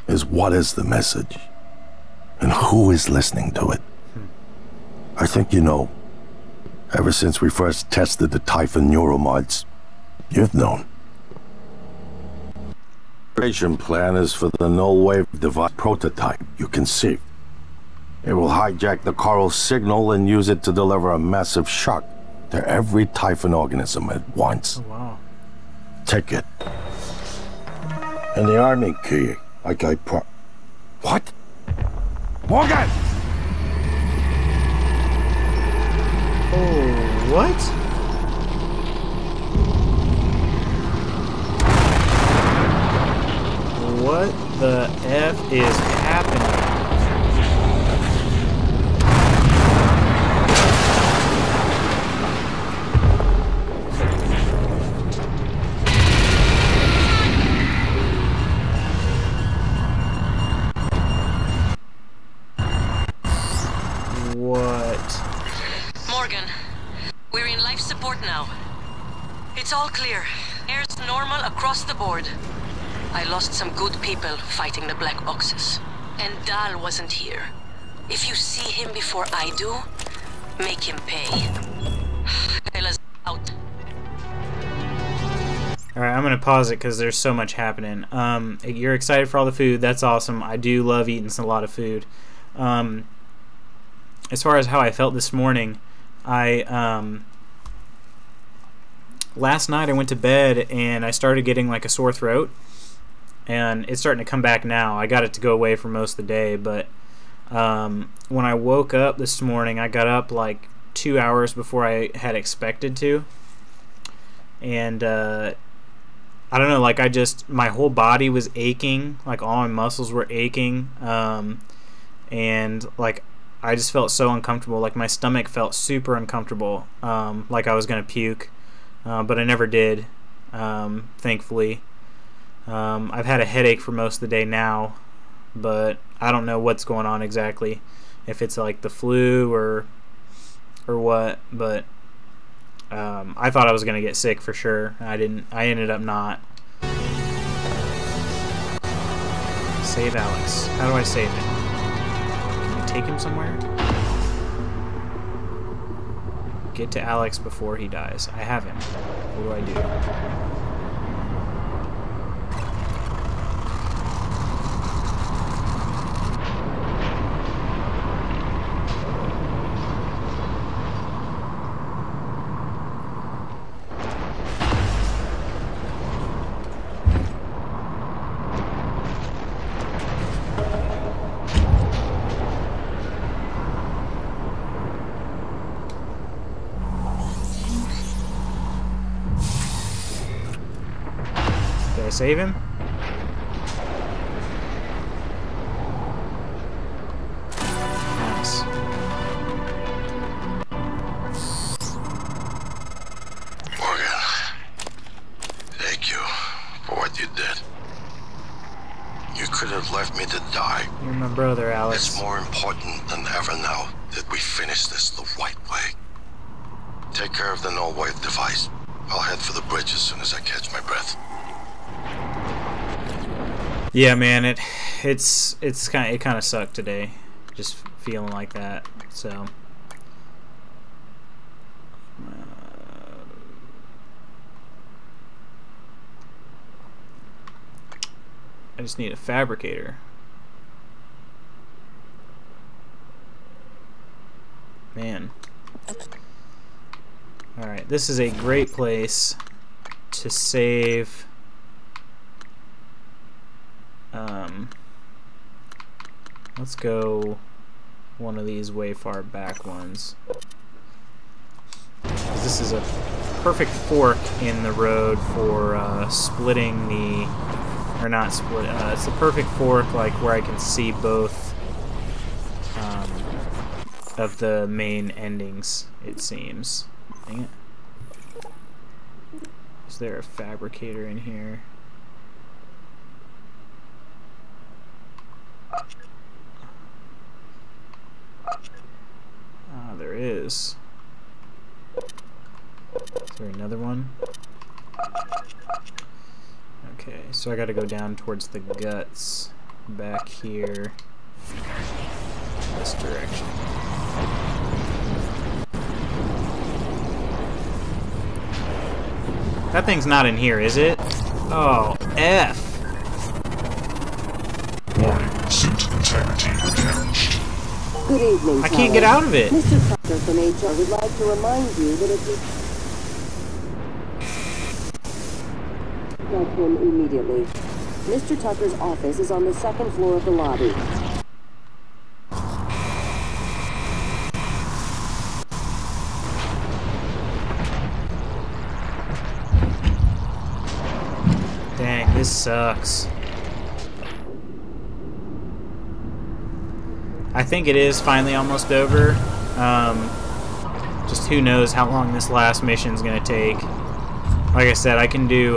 is what is the message? And who is listening to it? I think you know. Ever since we first tested the Typhon neuromods, you've known. The operation plan is for the null wave device prototype you conceived. It will hijack the Carl signal and use it to deliver a massive shock to every Typhon organism at once. Oh, wow. Take it. And the arming key, like I What? Morgan! Oh, what? What the F is happening? Morgan, we're in life support now. It's all clear. Air's normal across the board. I lost some good people fighting the black boxes. And Dahl wasn't here. If you see him before I do, make him pay. Ella's out. Alright, I'm gonna pause it because there's so much happening. You're excited for all the food. That's awesome. I do love eating a lot of food. As far as how I felt this morning, last night I went to bed and I started getting like a sore throat, and it's starting to come back now. I got it to go away for most of the day, but when I woke up this morning, I got up like 2 hours before I had expected to, and I don't know, like my whole body was aching, like all my muscles were aching, and like I just felt so uncomfortable. Like my stomach felt super uncomfortable, like I was gonna puke, but I never did, thankfully. I've had a headache for most of the day now, but I don't know what's going on exactly, if it's like the flu or what, but I thought I was gonna get sick for sure. I didn't. I ended up not. Save Alex. How do I save him? Can I take him somewhere? Get to Alex before he dies. I have him. What do I do? save him? Nice. Morgan, thank you for what you did. You could have left me to die. You're my brother, Alex. It's more important than ever now that we finish this the right way. Take care of the null wave device. I'll head for the bridge as soon as I catch my breath. Yeah, man, it kind of sucked today, just feeling like that. So I just need a fabricator. Man. Alright, this is a great place to save. Let's go one of these way far back ones. This is a perfect fork in the road for splitting the, or not split, it's the perfect fork like where I can see both of the main endings, it seems. Dang it. Is there a fabricator in here? Ah, there is. Is there another one? Okay, so I gotta go down towards the guts back here. This direction. That thing's not in here, is it? Oh, F. Warning, suit integrity damaged. Good evening, I can't get out of it. Mr. Tucker from HR would like to remind you that if you get him immediately. Mr. Tucker's office is on the second floor of the lobby. Dang, this sucks. I think it is finally almost over. Just who knows how long this last mission's gonna take. Like I said, I can do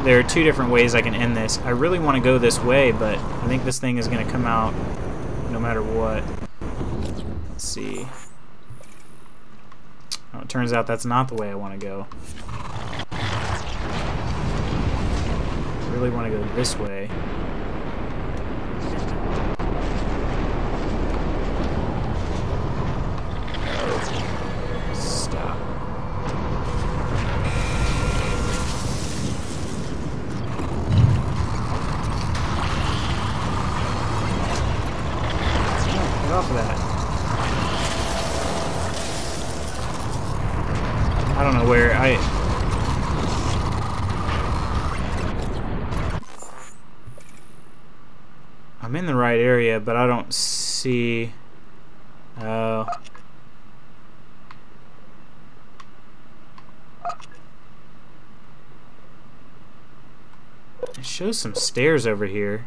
there are two different ways I can end this. I really want to go this way, but I think this thing is gonna come out no matter what. Let's see. Oh, it turns out that's not the way I want to go. I really want to go this way. Stop. Get off of that. I don't know where I'm in the right area, but I don't see. Oh. It shows some stairs over here.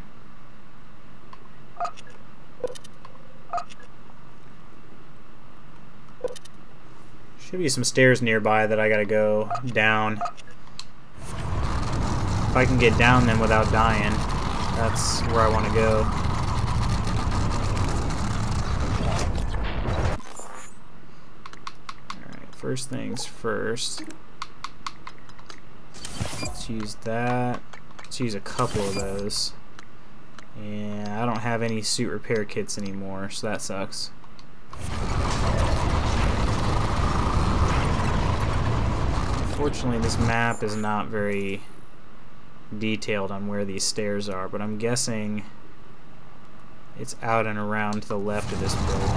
Should be some stairs nearby that I gotta go down. If I can get down them without dying, that's where I want to go. Alright, first things first. Let's use that. Let's use a couple of those. And I don't have any suit repair kits anymore, so that sucks. Unfortunately, this map is not very detailed on where these stairs are, but I'm guessing it's out and around to the left of this building.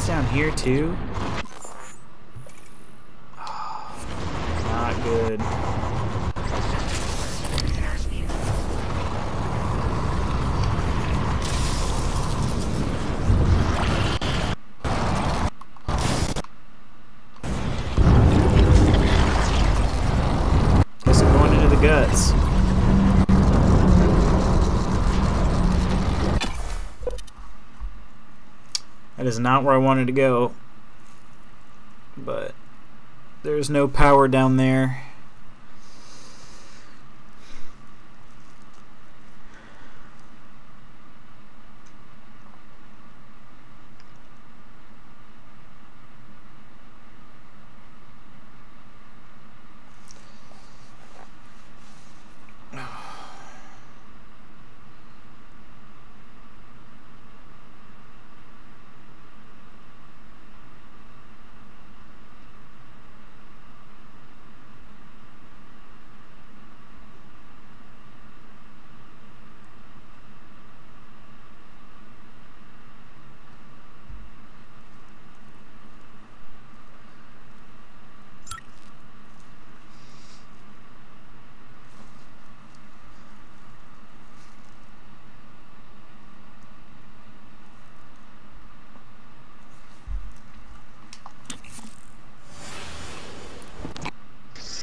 It's down here too? Oh, not good. Guess I'm going into the guts. That is not where I wanted to go, but there's no power down there.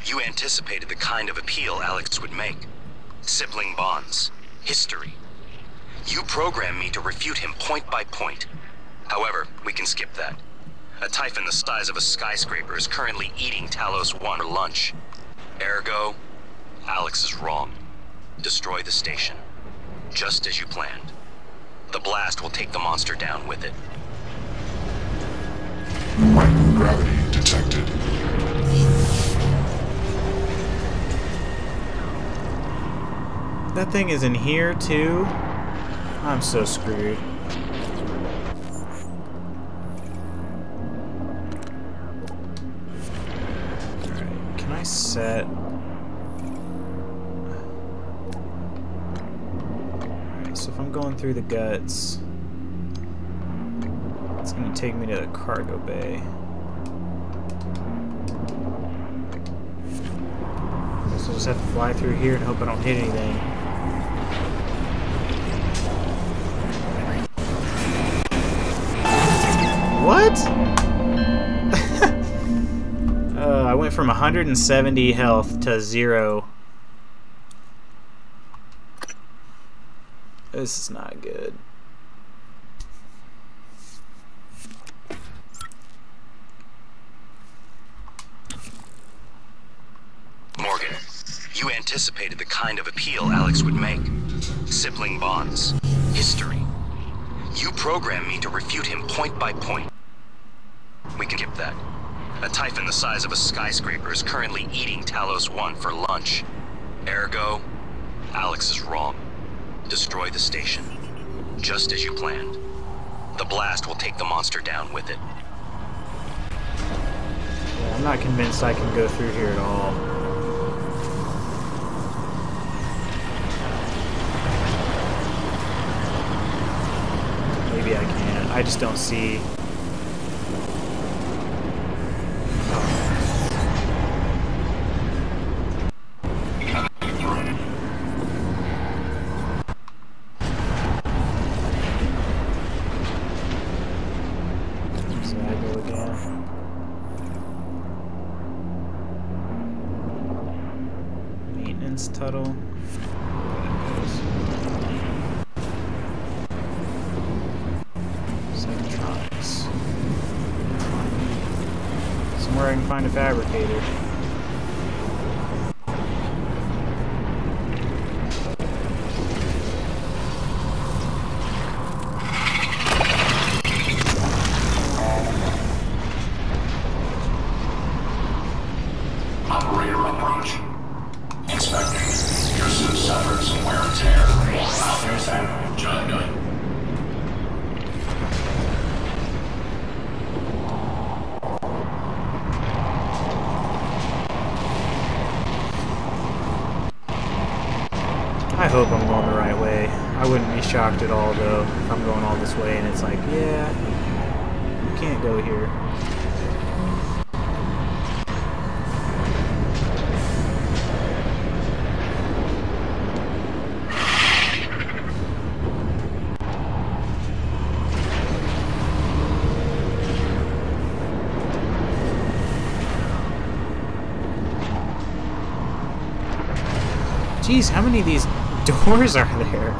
You anticipated the kind of appeal Alex would make. Sibling bonds. History. You programmed me to refute him point by point. However, we can skip that. A Typhon the size of a skyscraper is currently eating Talos 1 for lunch. Ergo, Alex is wrong. Destroy the station. Just as you planned. The blast will take the monster down with it. Microgravity detected. That thing is in here too? I'm so screwed. Alright, can I set... Alright, so if I'm going through the guts, it's gonna take me to the cargo bay. So I just have to fly through here and hope I don't hit anything. What? I went from 170 health to 0. This is not good. Morgan, you anticipated the kind of appeal Alex would make. Sibling bonds. History. You programmed me to refute him point by point. We can skip that. A Typhon the size of a skyscraper is currently eating Talos 1 for lunch. Ergo, Alex is wrong. Destroy the station. Just as you planned. The blast will take the monster down with it. Yeah, I'm not convinced I can go through here at all. Maybe I can. I just don't see... Tuttle. Sectronics. Somewhere I can find a fabricator. Operator approach. Inspecting. Your suit suffers some wear and tear. There's that. John Gunn. I hope I'm going the right way. I wouldn't be shocked at all, though, if I'm going all this way and it's like, yeah, You can't go here. Jeez, how many of these doors are there?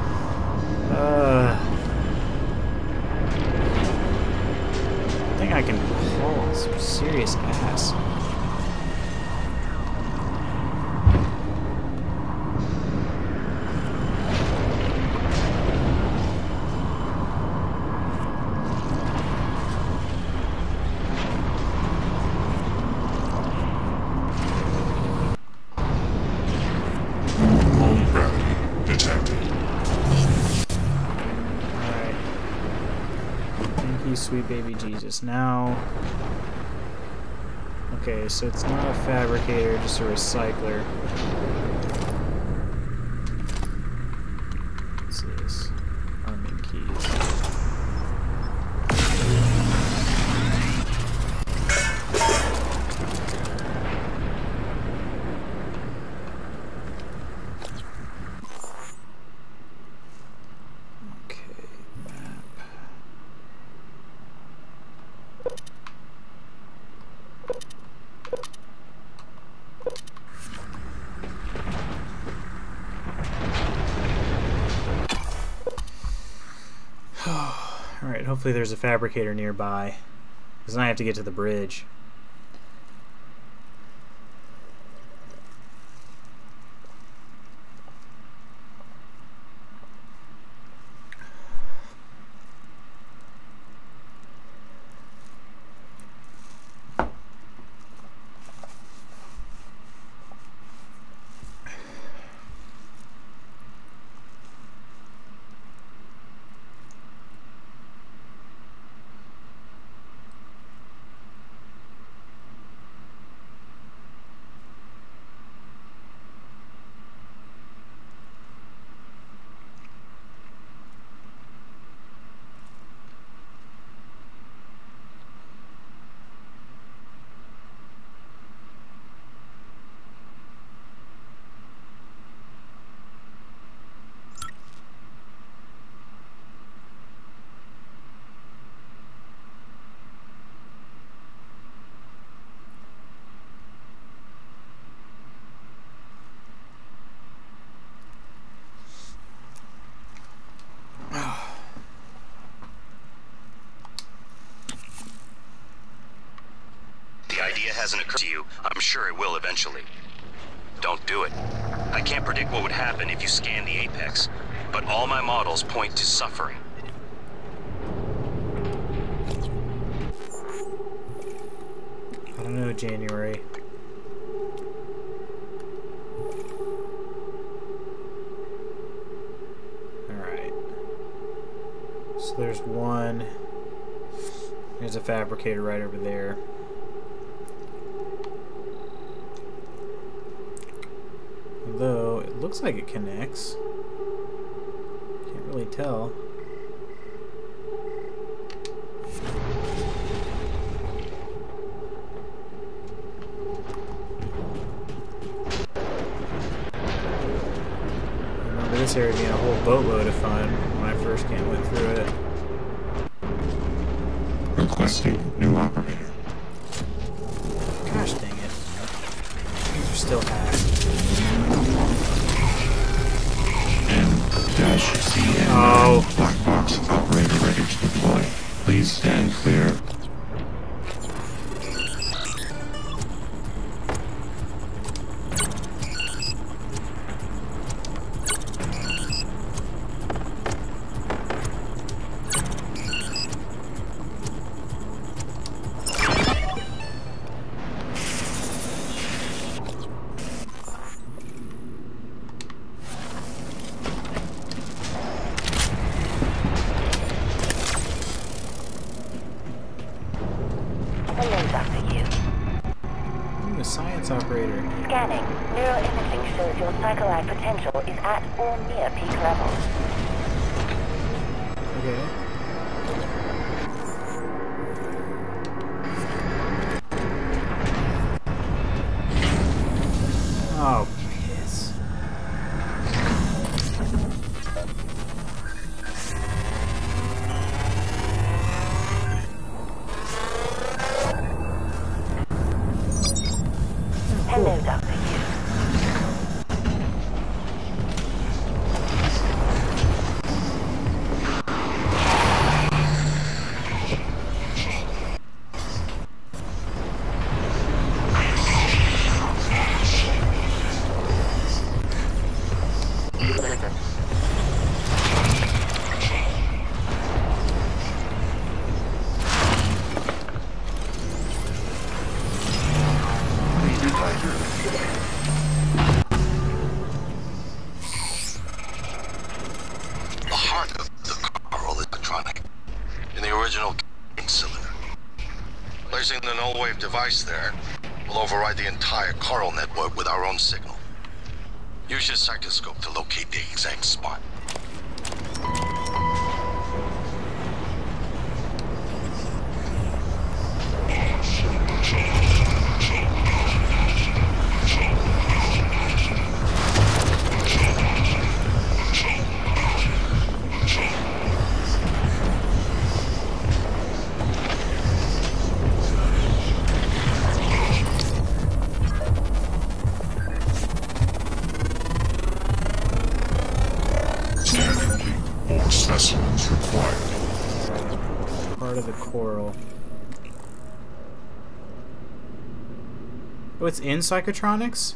I think I can haul some serious ass. Sweet baby Jesus. Now, okay, so it's not a fabricator, just a recycler. What's this? Arming keys. Alright, hopefully there's a fabricator nearby, because then I have to get to the bridge. The idea hasn't occurred to you. I'm sure it will eventually. Don't do it. I can't predict what would happen if you scan the apex, but all my models point to suffering. I don't know, January. Alright. So there's one. There's a fabricator right over there. Although, it looks like it connects. Can't really tell. I remember this area being a whole boatload of fun when I first went through it. Requesting new operator. Gosh dang it. These are still hacked. M-CN Oh. Black box operator ready to deploy. Please stand clear. Science operator. Scanning. Neuroimaging shows your psychoact potential is at or near peak levels. Okay. original cylinder. Placing the null-wave device there will override the entire coral network with our own signal. Use your psychoscope to locate the exact spot. Part of the coral. Oh, it's in Psychotronics?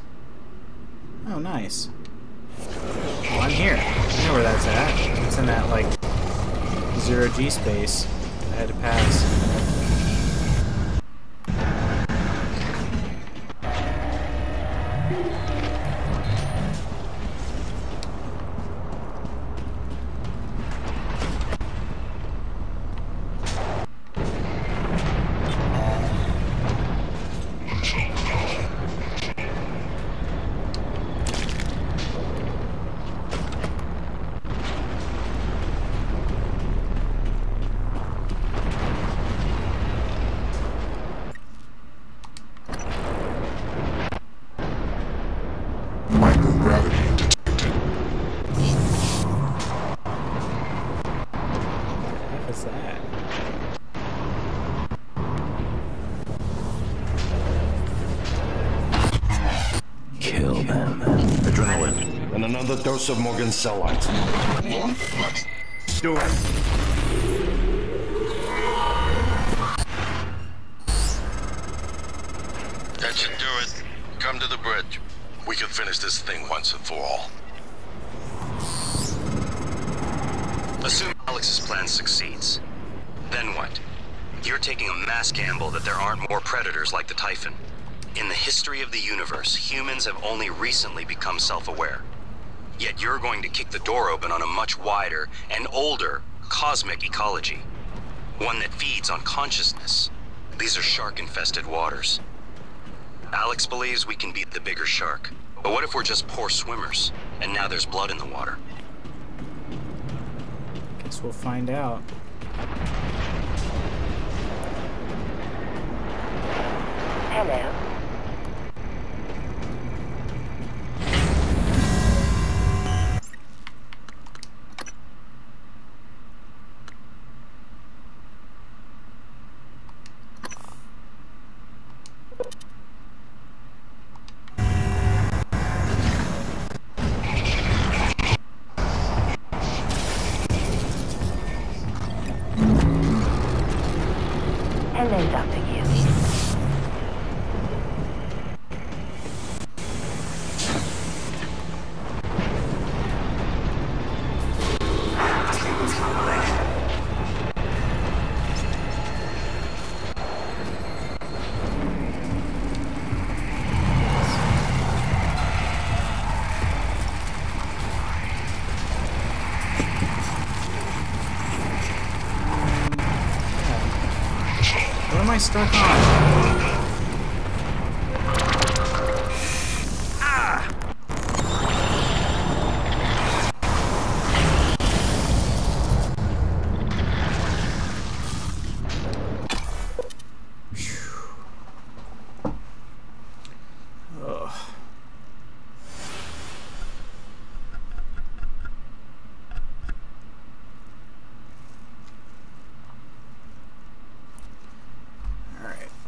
Oh, nice. Oh, I'm here. I know where that's at. It's in that, like, zero-G space I had to pass. Another dose of Morgan's cell lines. Do it. That should do it. Come to the bridge. We can finish this thing once and for all. Assume Alex's plan succeeds. Then what? You're taking a mass gamble that there aren't more predators like the Typhon. In the history of the universe, humans have only recently become self-aware. Yet you're going to kick the door open on a much wider and older cosmic ecology. One that feeds on consciousness. These are shark-infested waters. Alex believes we can beat the bigger shark. But what if we're just poor swimmers, and now there's blood in the water? Guess we'll find out. Hello. Hello, Dr. Yu. What am I stuck on?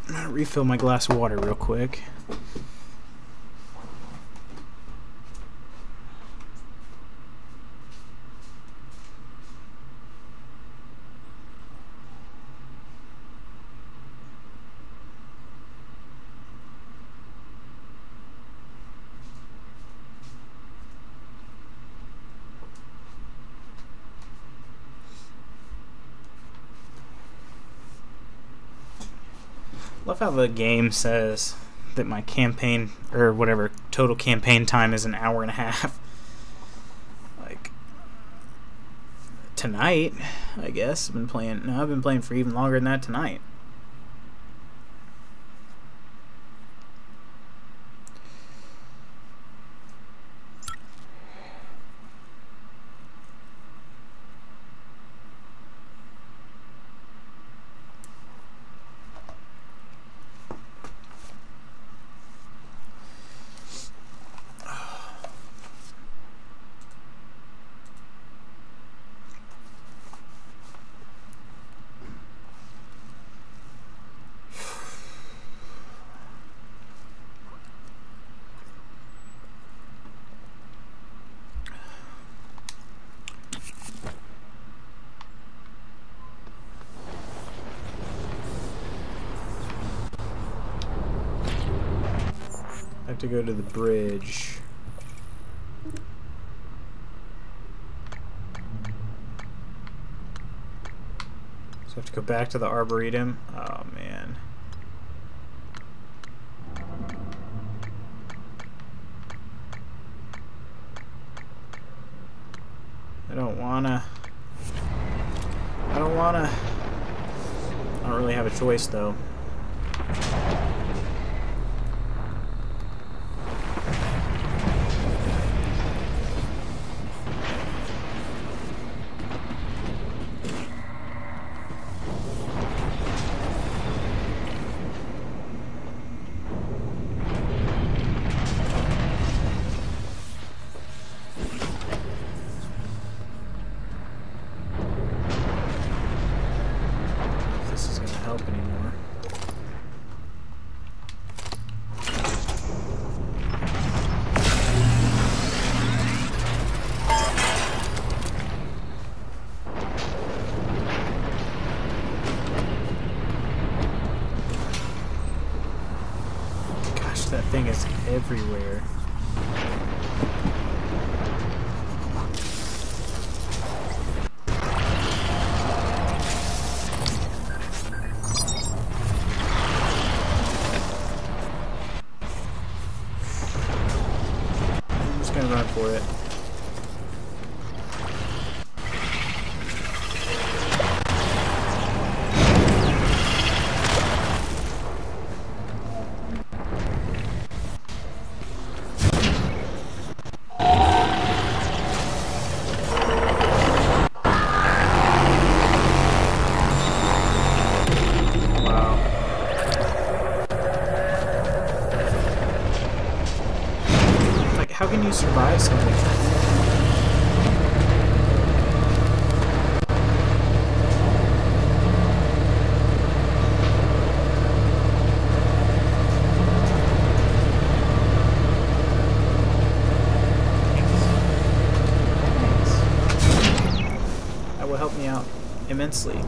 I'm gonna refill my glass of water real quick. Love how the game says that my campaign, or whatever, total campaign time is an hour and a half. Like, tonight, I guess. I've been playing. No, I've been playing for even longer than that tonight. I have to go to the bridge. So I have to go back to the Arboretum. Oh man. I don't wanna. I don't really have a choice though. That thing is everywhere. I'm just gonna run for it. How can you survive something like that? That will help me out immensely.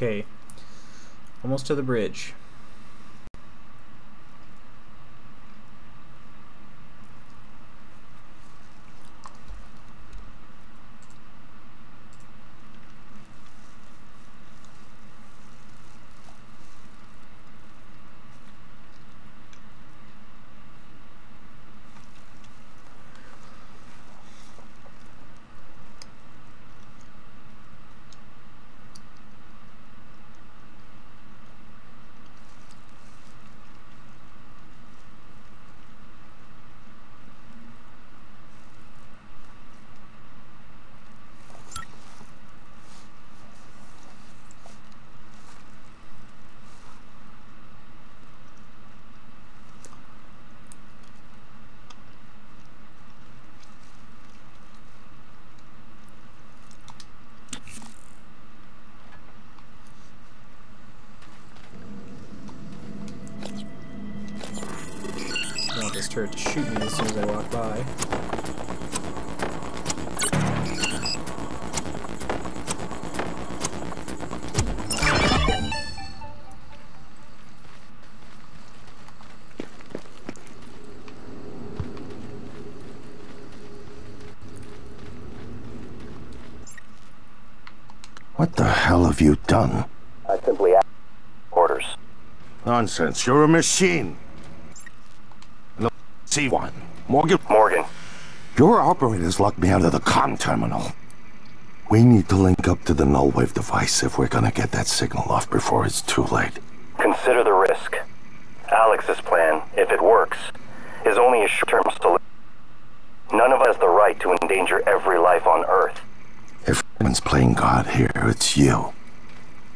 Okay. Almost to the bridge. I want this turret to shoot me as soon as I walk by. What the hell have you done? I simply asked orders. Nonsense. You're a machine. No, C1. Morgan. Morgan. Your operators locked me out of the comm terminal. We need to link up to the null wave device if we're gonna get that signal off before it's too late. Consider the risk. Alex's plan, if it works, is only a short-term solution. None of us has the right to endanger every life on Earth. If anyone's playing God here, it's you.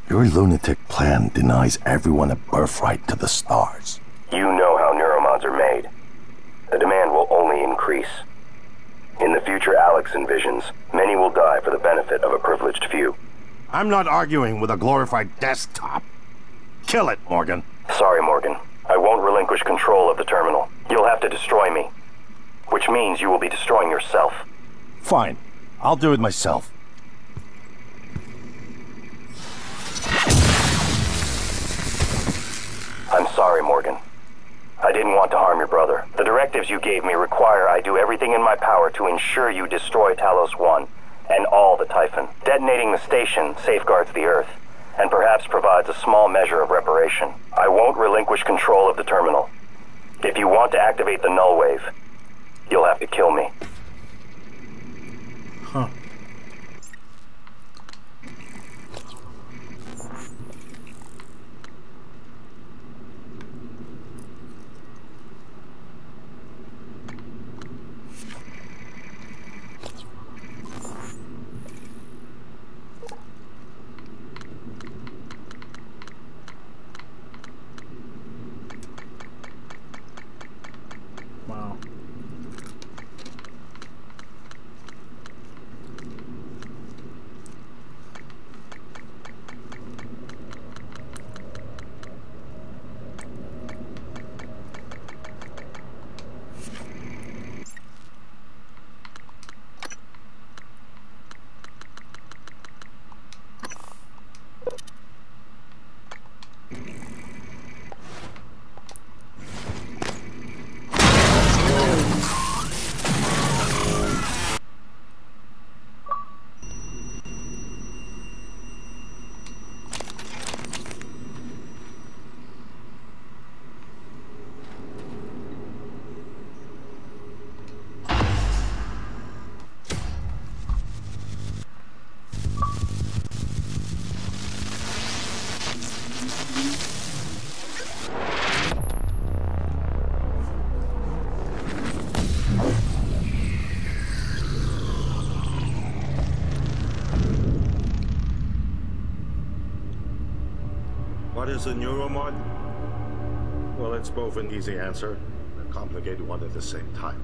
Your lunatic plan denies everyone a birthright to the stars. You know how neuromods are made. The demand will only increase. In the future Alex envisions, many will die for the benefit of a privileged few. I'm not arguing with a glorified desktop. Kill it, Morgan. Sorry, Morgan. I won't relinquish control of the terminal. You'll have to destroy me. Which means you will be destroying yourself. Fine. I'll do it myself. I'm sorry, Morgan. I didn't want to harm your brother. The directives you gave me require I do everything in my power to ensure you destroy Talos 1 and all the Typhon. Detonating the station safeguards the Earth, and perhaps provides a small measure of reparation. I won't relinquish control of the terminal. If you want to activate the null wave, you'll have to kill me. Huh. Wow. What is a neuromod? Well, it's both an easy answer and a complicated one at the same time.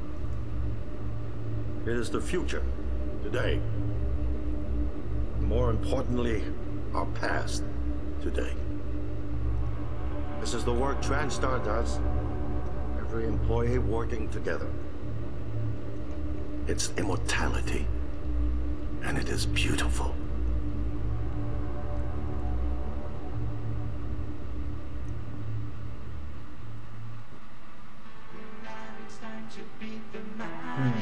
It is the future, today. More importantly, our past, today. This is the work TranStar does. Every employee working together. It's immortality, and it is beautiful. And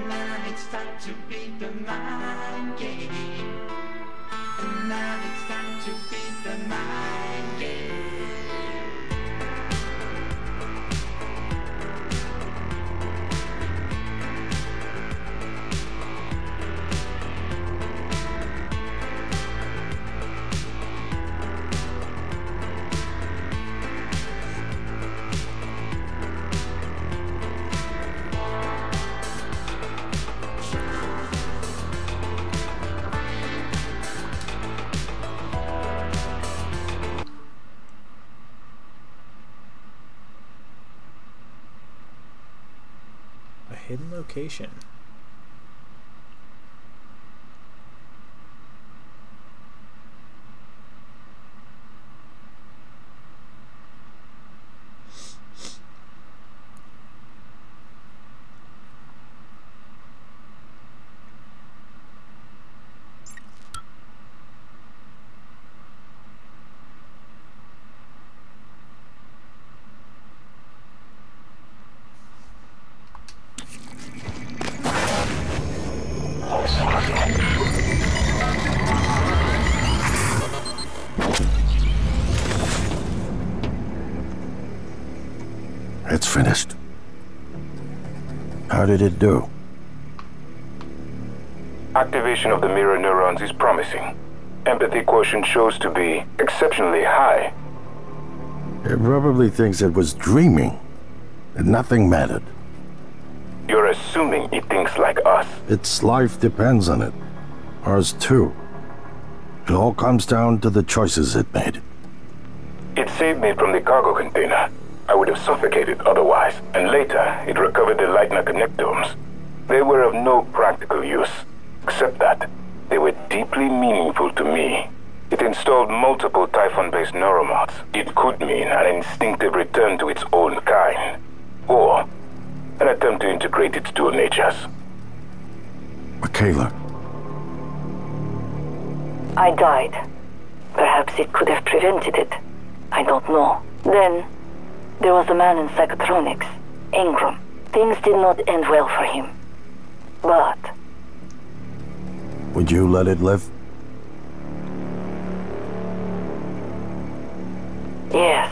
now it's time to beat the mind game. And now it's time to beat the mind game. Hidden location. It's finished. How did it do? Activation of the mirror neurons is promising. Empathy quotient shows to be exceptionally high. It probably thinks it was dreaming, and nothing mattered. You're assuming it thinks like us. Its life depends on it. Ours too. It all comes down to the choices it made. It saved me from the cargo container. I would have suffocated otherwise, and later it recovered the Leitner connectomes. They were of no practical use, except that they were deeply meaningful to me. It installed multiple Typhon-based neuromods. It could mean an instinctive return to its own kind, or an attempt to integrate its dual natures. Michaela. I died. Perhaps it could have prevented it. I don't know. Then, there was the man in psychotronics, Ingram. Things did not end well for him. But... would you let it live? yes.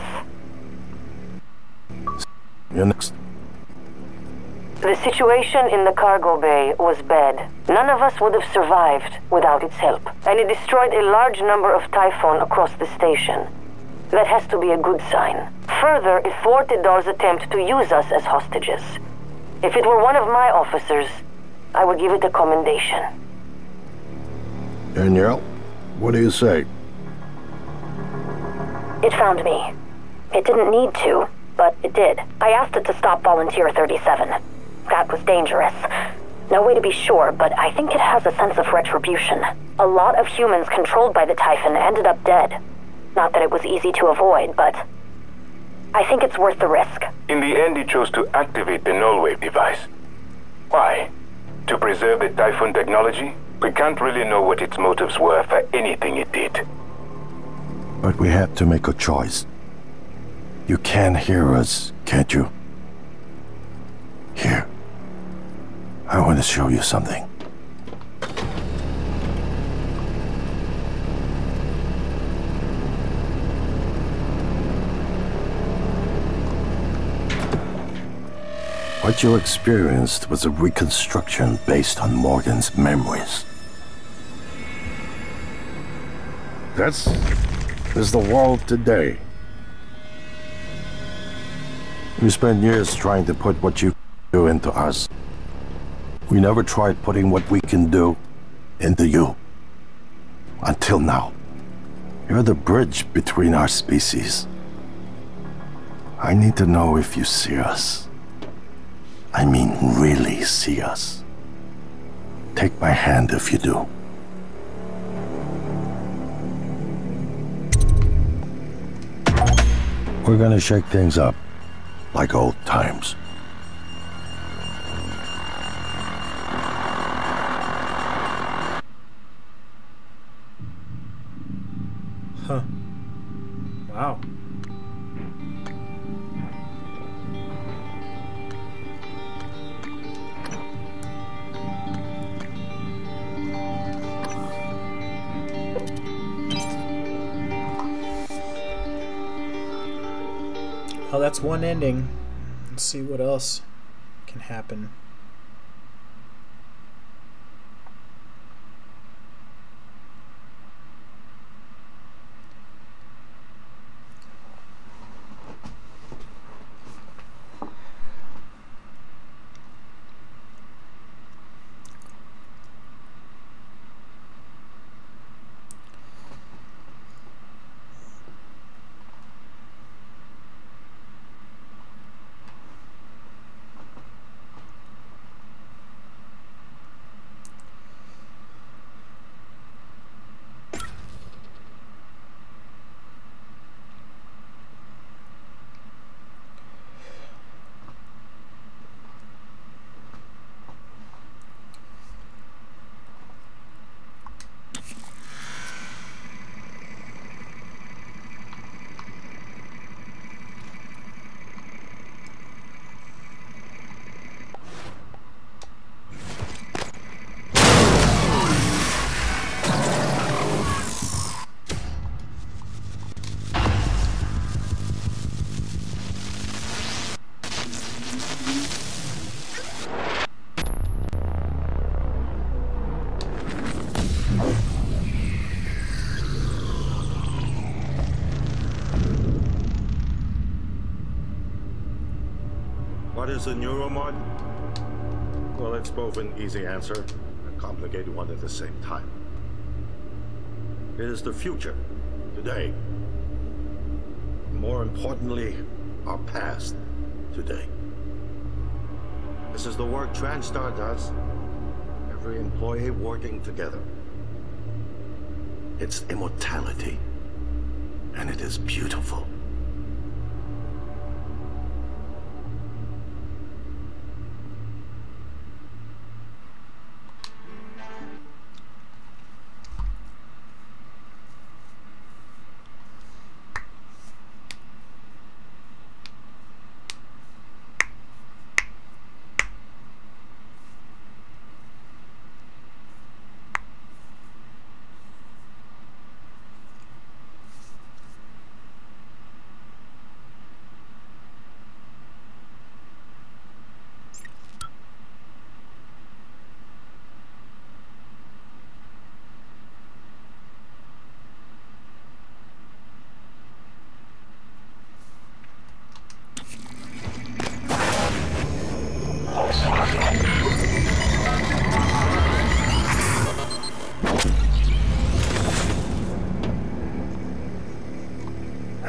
You're next. The situation in the cargo bay was bad. None of us would have survived without its help. And it destroyed a large number of Typhon across the station. That has to be a good sign. Further, it thwarted Dar's attempt to use us as hostages. If it were one of my officers, I would give it a commendation. Danielle, what do you say? It found me. It didn't need to, but it did. I asked it to stop Volunteer 37. That was dangerous. No way to be sure, but I think it has a sense of retribution. A lot of humans controlled by the Typhon ended up dead. Not that it was easy to avoid, but I think it's worth the risk. In the end, it chose to activate the null wave device. Why? To preserve the Typhon technology? We can't really know what its motives were for anything it did. But we had to make a choice. You can hear us, can't you? Here. I want to show you something. What you experienced was a reconstruction based on Morgan's memories. This is the world today. We spent years trying to put what you do into us. We never tried putting what we can do into you. Until now. You're the bridge between our species. I need to know if you see us. I mean, really see us. Take my hand if you do. We're gonna shake things up, like old times. Huh. Wow. Well, that's one ending. Let's see what else can happen. What is a neuromod? Well, it's both an easy answer and a complicated one at the same time. It is the future, today. More importantly, our past, today. This is the work TranStar does. Every employee working together. It's immortality, and it is beautiful.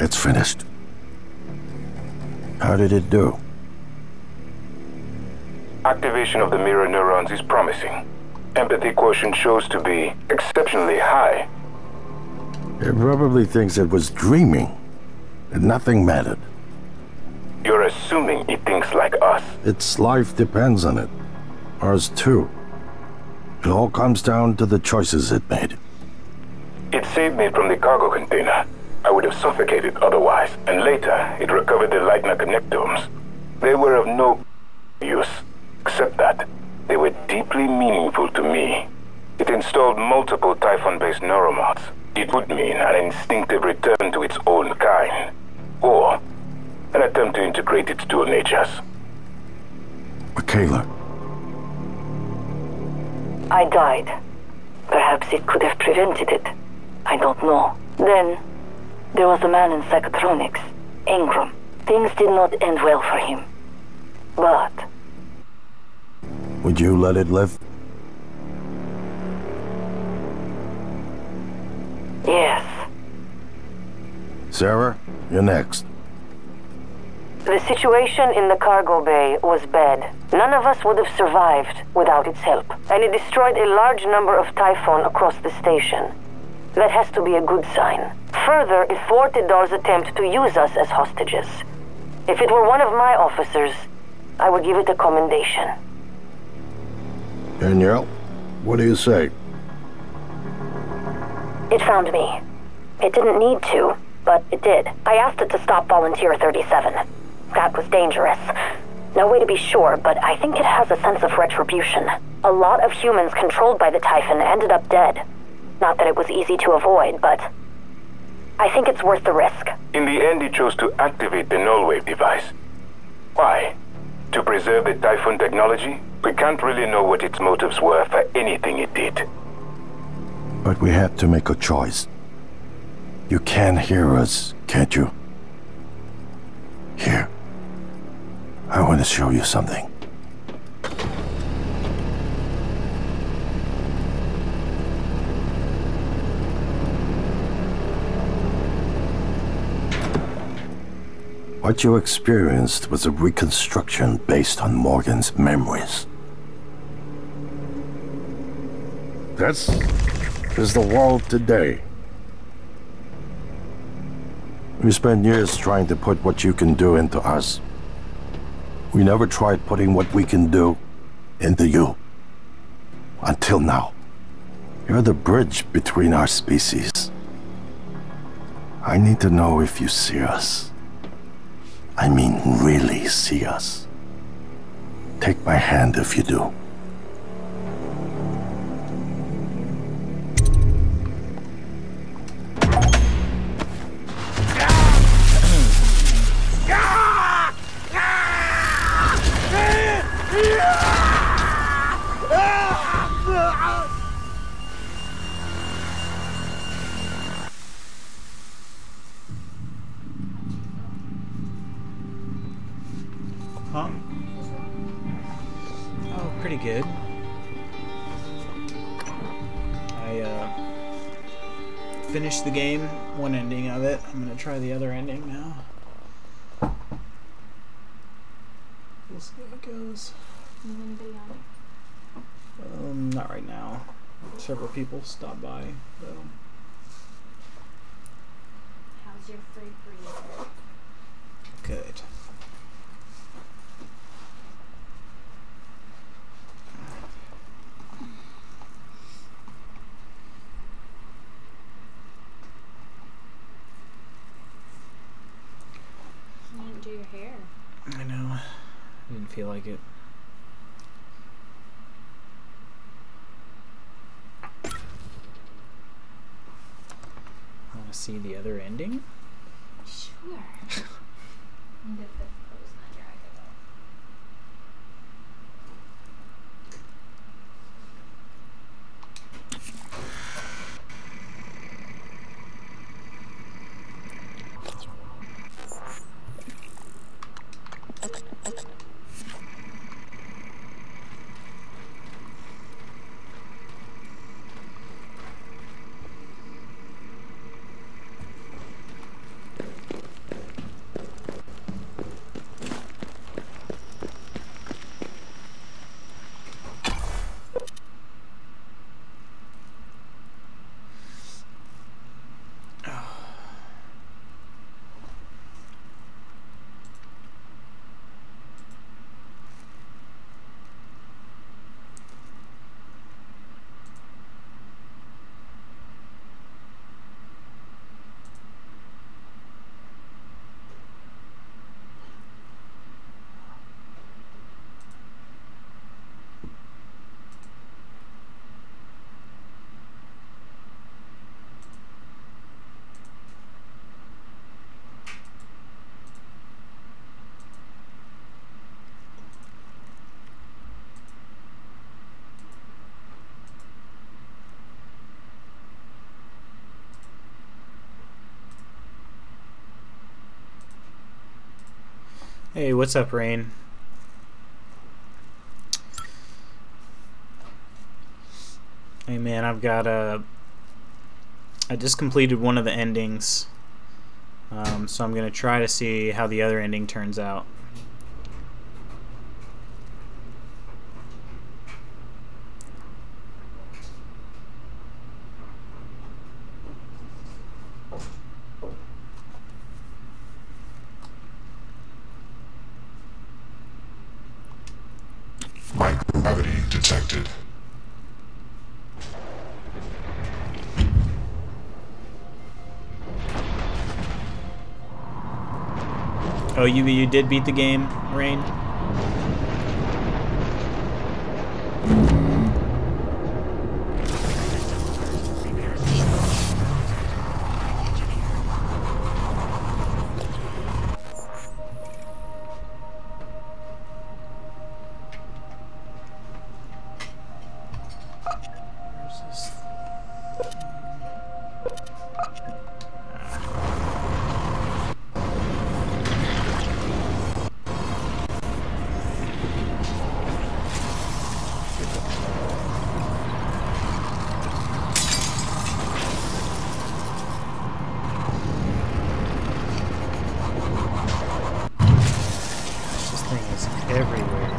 It's finished. How did it do? Activation of the mirror neurons is promising. Empathy quotient shows to be exceptionally high. It probably thinks it was dreaming, and nothing mattered. You're assuming it thinks like us. Its life depends on it. Ours too. It all comes down to the choices it made. It saved me from the cargo container. I would have suffocated otherwise, and later it recovered the Leitner connectomes. They were of no use, except that they were deeply meaningful to me. It installed multiple Typhon-based neuromods. It would mean an instinctive return to its own kind, or an attempt to integrate its dual natures. Michaela. I died. Perhaps it could have prevented it. I don't know. Then, there was a man in psychotronics, Ingram. Things did not end well for him. But... would you let it live? yes. Sarah, you're next. The situation in the cargo bay was bad. None of us would have survived without its help, and it destroyed a large number of Typhon across the station. That has to be a good sign. Further, it thwarted Dar's attempt to use us as hostages. If it were one of my officers, I would give it a commendation. Danielle, what do you say? It found me. It didn't need to, but it did. I asked it to stop Volunteer 37. That was dangerous. No way to be sure, but I think it has a sense of retribution. A lot of humans controlled by the Typhon ended up dead. Not that it was easy to avoid, but I think it's worth the risk. In the end, he chose to activate the null wave device. Why? To preserve the Typhoon technology? We can't really know what its motives were for anything it did. But we had to make a choice. You can hear us, can't you? Here. I want to show you something. What you experienced was a reconstruction based on Morgan's memories. This is the world today. We spent years trying to put what you can do into us. We never tried putting what we can do into you. Until now. You're the bridge between our species. I need to know if you see us. I mean, really see us. Take my hand if you do. Huh? Oh, pretty good. I finished the game, one ending of it. I'm gonna try the other ending now. We'll see how it goes. Not right now. Several people stopped by, though. How's your free breather? Good. You didn't do your hair. I know. I didn't feel like it. Want to see the other ending? Sure. And if the clothes not dry, I go. Hey, what's up, Rain? Hey man, I just completed one of the endings, so I'm gonna try to see how the other ending turns out. Microgravity detected. Oh, you did beat the game, Rain? everywhere.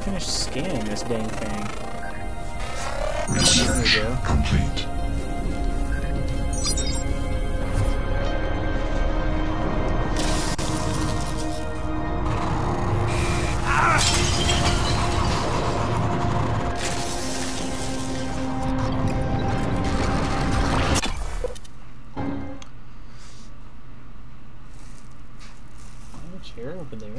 Finish scanning this dang thing. There we go. Complete. A chair over there.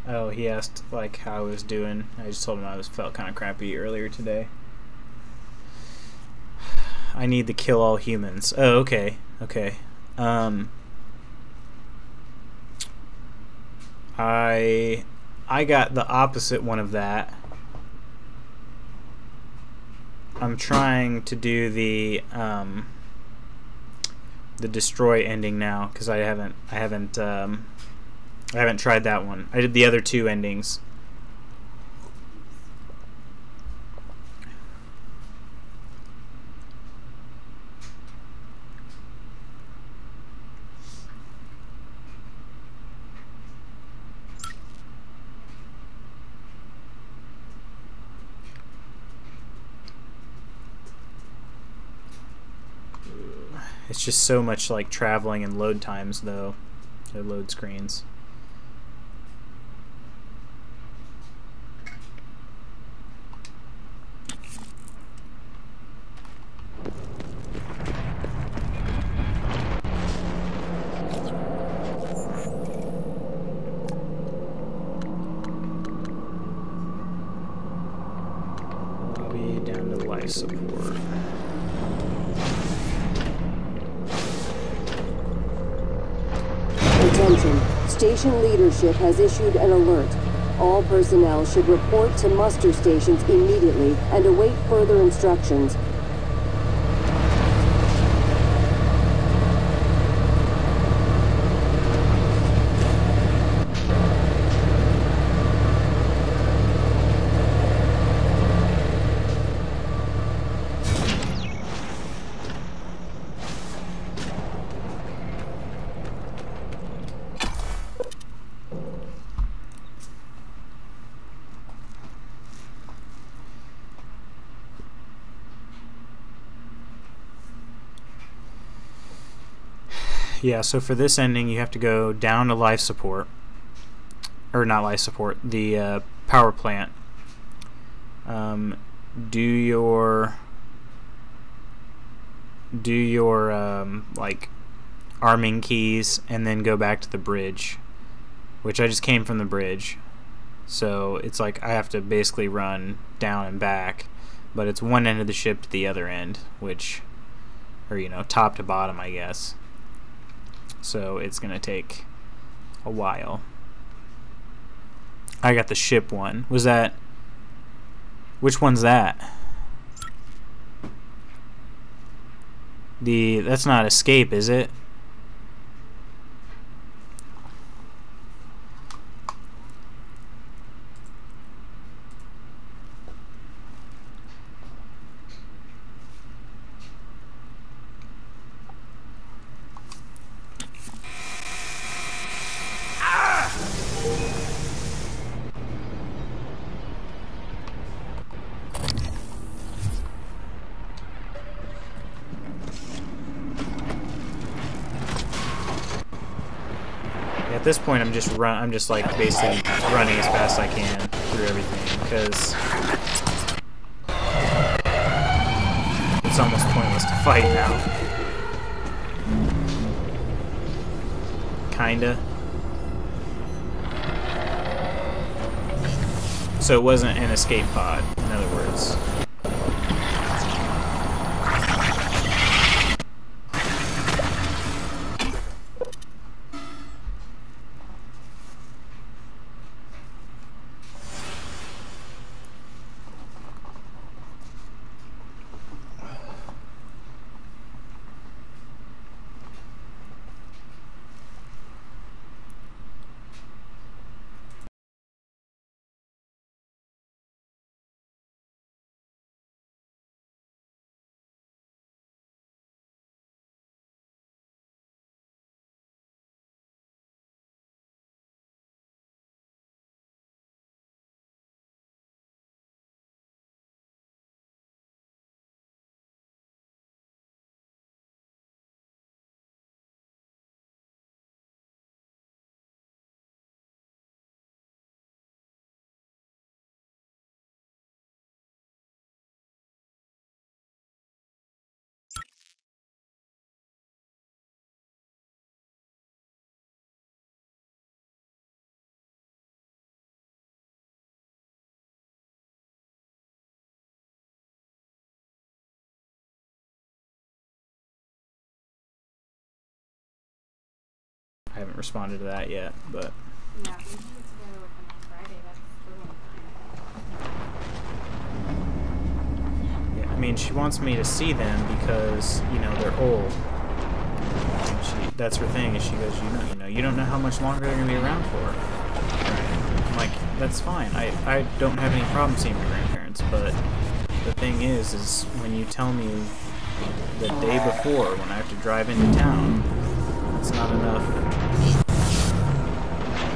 Oh, he asked like how I was doing. I just told him I felt kind of crappy earlier today. I need to kill all humans. Oh, okay, okay. I got the opposite one of that. I'm trying to do the destroy ending now because I haven't tried that one. I did the other two endings. It's just so much like traveling and load times though. The load screens. Lobby down to life support. Attention. Station leadership has issued an alert. All personnel should report to muster stations immediately and await further instructions. Yeah, so for this ending you have to go down to life support, or not life support, the power plant. Do your like arming keys and then go back to the bridge, which I just came from the bridge, so it's like I have to basically run down and back, but it's one end of the ship to the other end, which, or you know, top to bottom I guess. So it's gonna take a while. I got the ship one. Was that, which one's that? That's not escape, is it? At this point, I'm just like basically running as fast as I can through everything because it's almost pointless to fight now. Kinda. So it wasn't an escape pod, in other words. I haven't responded to that yet, but... Yeah, we can get together with them on Friday. That's totally fine. Yeah, I mean, she wants me to see them because, you know, they're old. And that's her thing, is she goes, you don't know how much longer they're going to be around for. I'm like, that's fine. I don't have any problem seeing my grandparents, but the thing is when you tell me the day before when I have to drive into town, it's not enough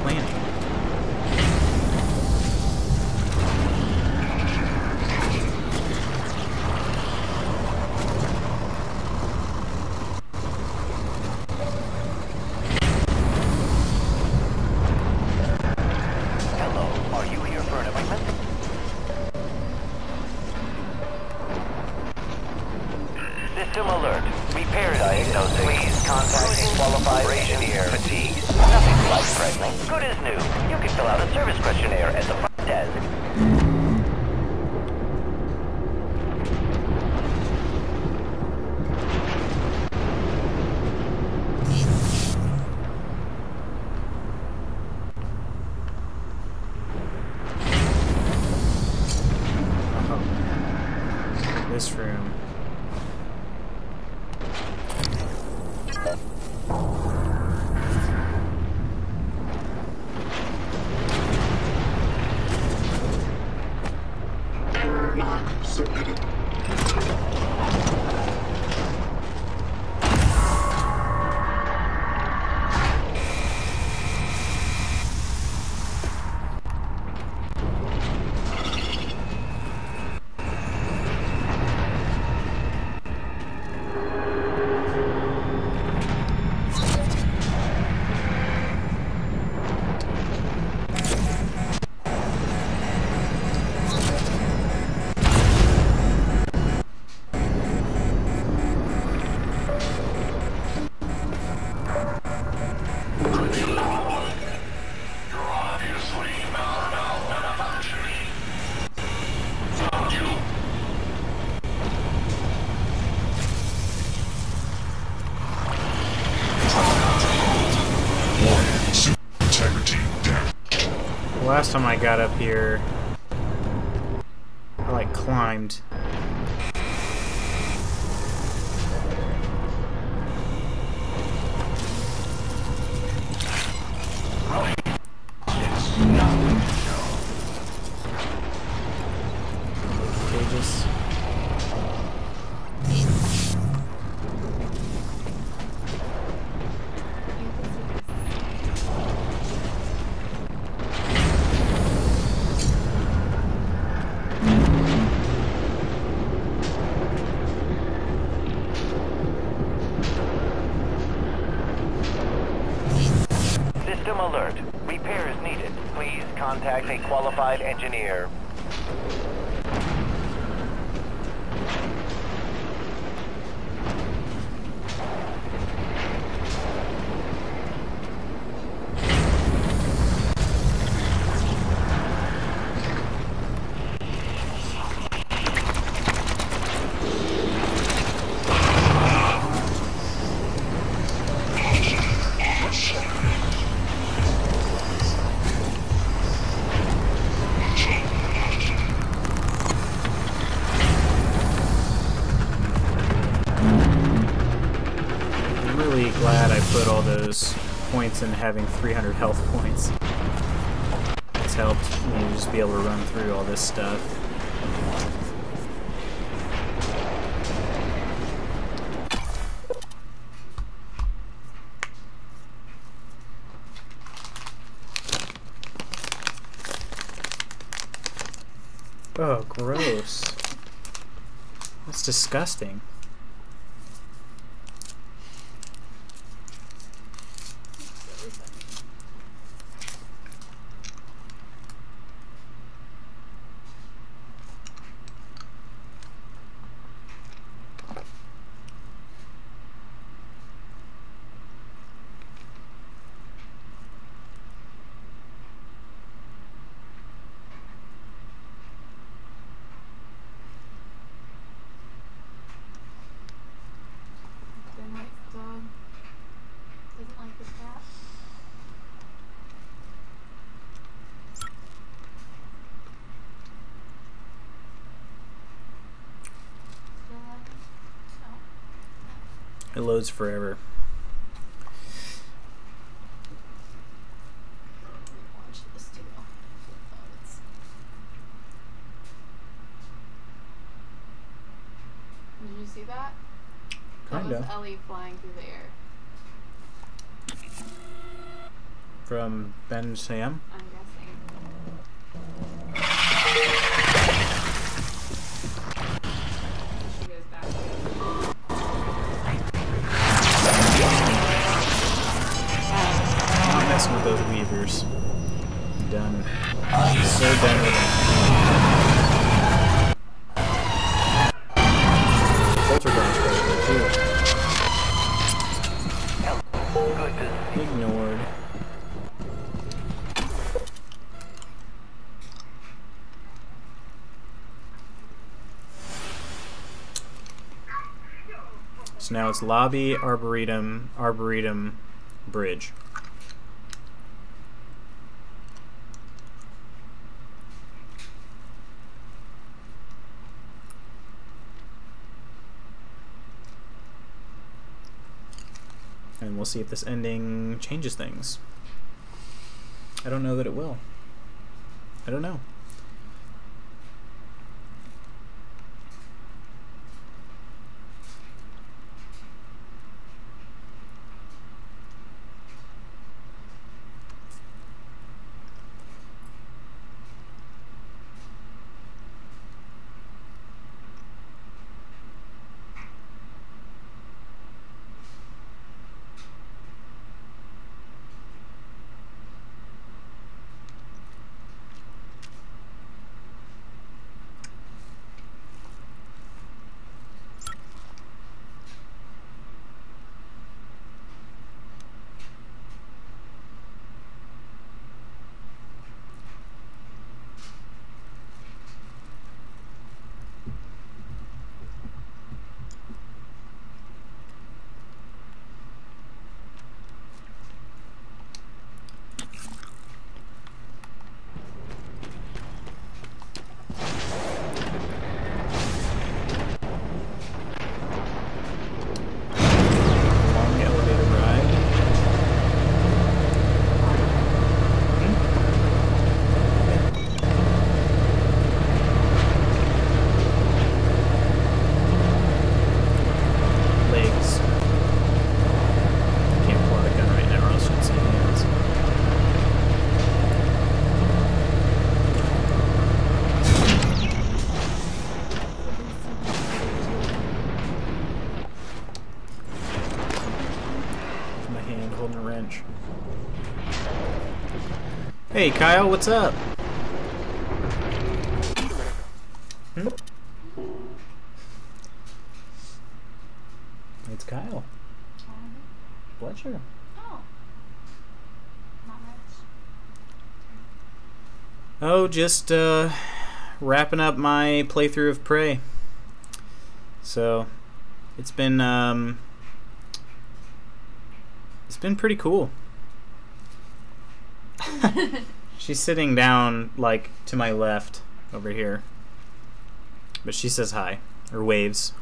planning. Hello, are you here for an appointment? System alert. Repair diagnosing. Please contact a qualified engineer. Fatigue. Nothing life-threatening. Good as new. You can fill out a service questionnaire at the front desk. This room. Last time I got up here, I like climbed. Cages. System alert. Repairs needed. Please contact a qualified engineer. those points and having 300 health points. It's helped me just be able to run through all this stuff. Oh, gross. That's disgusting. It loads forever. Did you see that? That Kinda. was Ellie flying through the air. From Ben and Sam? I'm guessing. She goes back. I'm not messing with those weavers. I'm done. So done with them. Poltergeist right there too. Ignored. So now it's lobby, arboretum, bridge. And we'll see if this ending changes things. I don't know that it will. I don't know. Hey Kyle, what's up? It's Kyle. Blood sugar. Oh. Not much. Oh, just wrapping up my playthrough of Prey. So it's been pretty cool. She's sitting down like to my left over here, but she says hi or waves.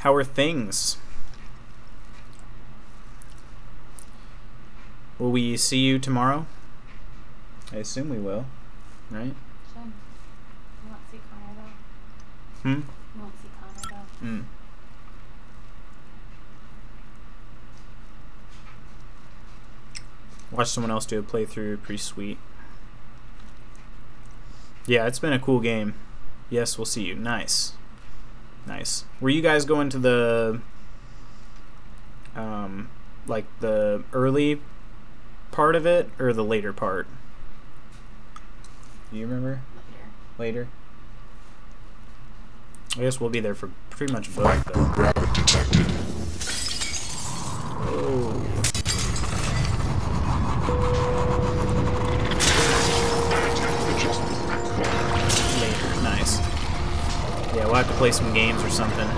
How are things? Will we see you tomorrow? I assume we will, right? Should. You won't see Connor though. Hmm? You won't see Connor though. Hmm. Watch someone else do a playthrough. Pretty sweet. Yeah, it's been a cool game. Yes, we'll see you. Nice. Nice. Were you guys going to the like the early part of it or the later part? Do you remember? Later. I guess we'll be there for pretty much both though. Oh. Later. Nice. Yeah, we'll have to play some games or something.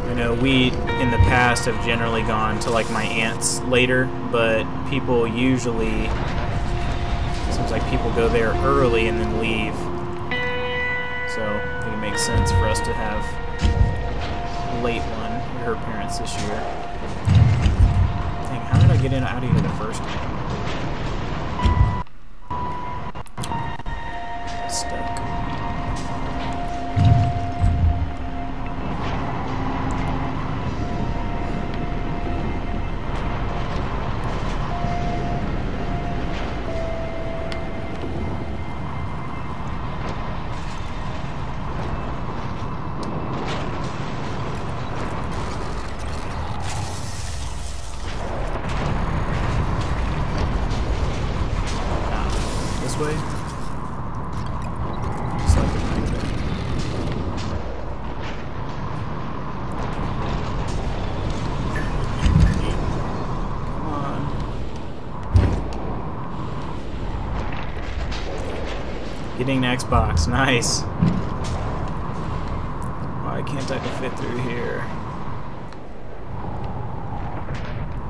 I know we, in the past, have generally gone to like my aunt's later, but people usually, seems like people go there early and then leave. So I think it makes sense for us to have a late one at her parents this year. Dang, how did I get in out of here the first time? Stuck. Way. Just like it right there. Come on. Getting an Xbox. Nice. Why can't I fit through here?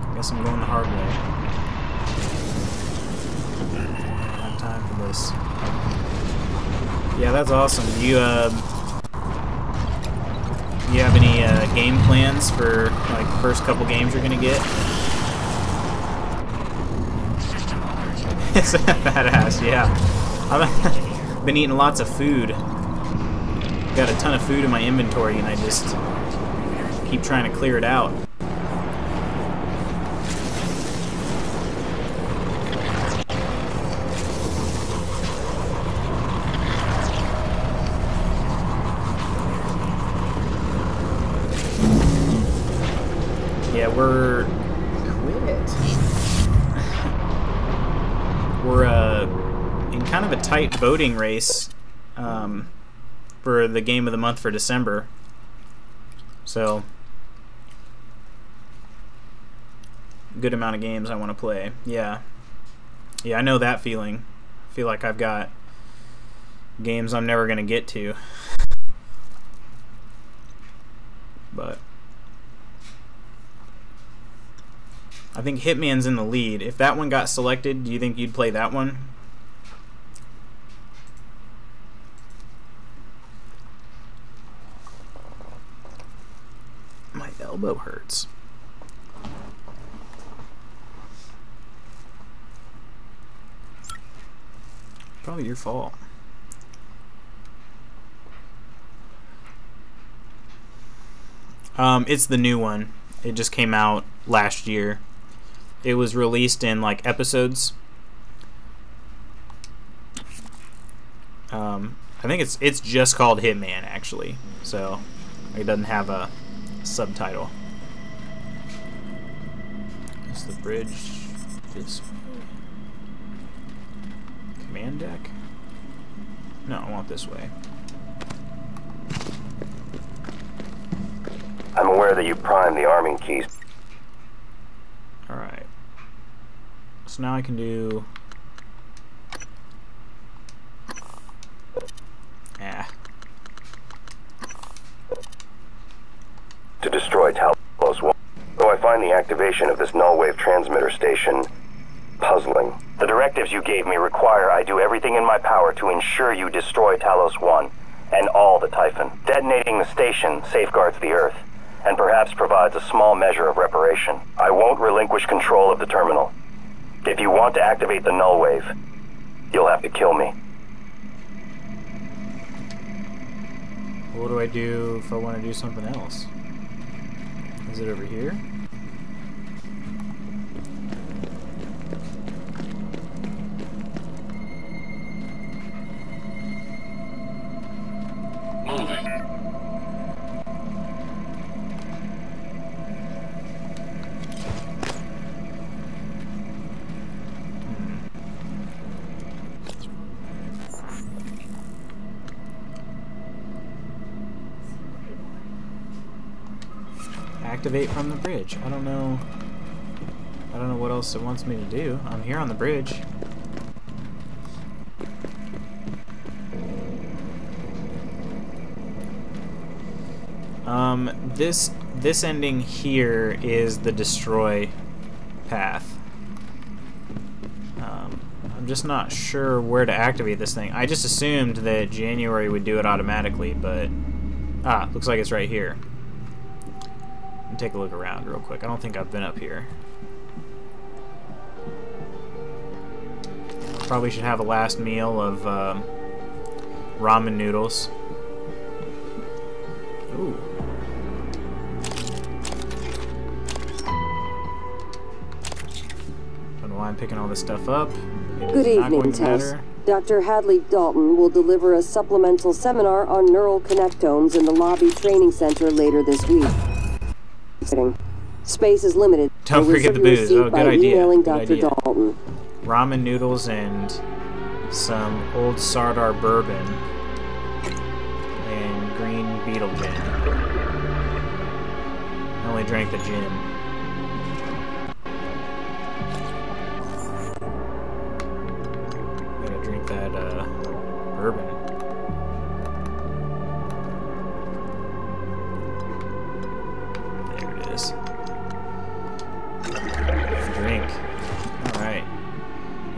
I guess I'm going the hard way. Time for this. Yeah, that's awesome. You have any game plans for like the first couple games you're gonna get? It's badass, yeah. I've been eating lots of food. Got a ton of food in my inventory and I just keep trying to clear it out. Yeah, we're in kind of a tight voting race for the game of the month for December. So, good amount of games I want to play. Yeah, I know that feeling. I feel like I've got games I'm never gonna get to, but. I think Hitman's in the lead. If that one got selected, do you think you'd play that one? My elbow hurts. Probably your fault. It's the new one. It just came out last year. It was released in like episodes. I think it's just called Hitman actually, so it doesn't have a subtitle. Is the bridge this way? Command deck? No, I want this way. I'm aware that you primed the arming keys. Alright. So now I can do... To destroy Talos 1, though I find the activation of this null-wave transmitter station puzzling. The directives you gave me require I do everything in my power to ensure you destroy Talos 1, and all the Typhon. Detonating the station safeguards the Earth, and perhaps provides a small measure of reparation. I won't relinquish control of the terminal. If you want to activate the null wave, you'll have to kill me. What do I do if I want to do something else? Is it over here? Activate from the bridge. I don't know what else it wants me to do. I'm here on the bridge. This ending here is the destroy path. I'm just not sure where to activate this thing. I just assumed that January would do it automatically, but looks like it's right here. Let me take a look around real quick. I don't think I've been up here. Probably should have a last meal of ramen noodles. Ooh. Don't know why I'm picking all this stuff up. Good evening, Tess. Dr. Hadley Dalton will deliver a supplemental seminar on neural connectomes in the lobby training center later this week. Space is limited. Don't forget the booze. Oh, good idea. Emailing Good Dr. idea. Dalton. Ramen noodles and some old Sardar bourbon and green beetle gin. I only drank the gin. Gotta drink that bourbon. There it is. Drink. Alright.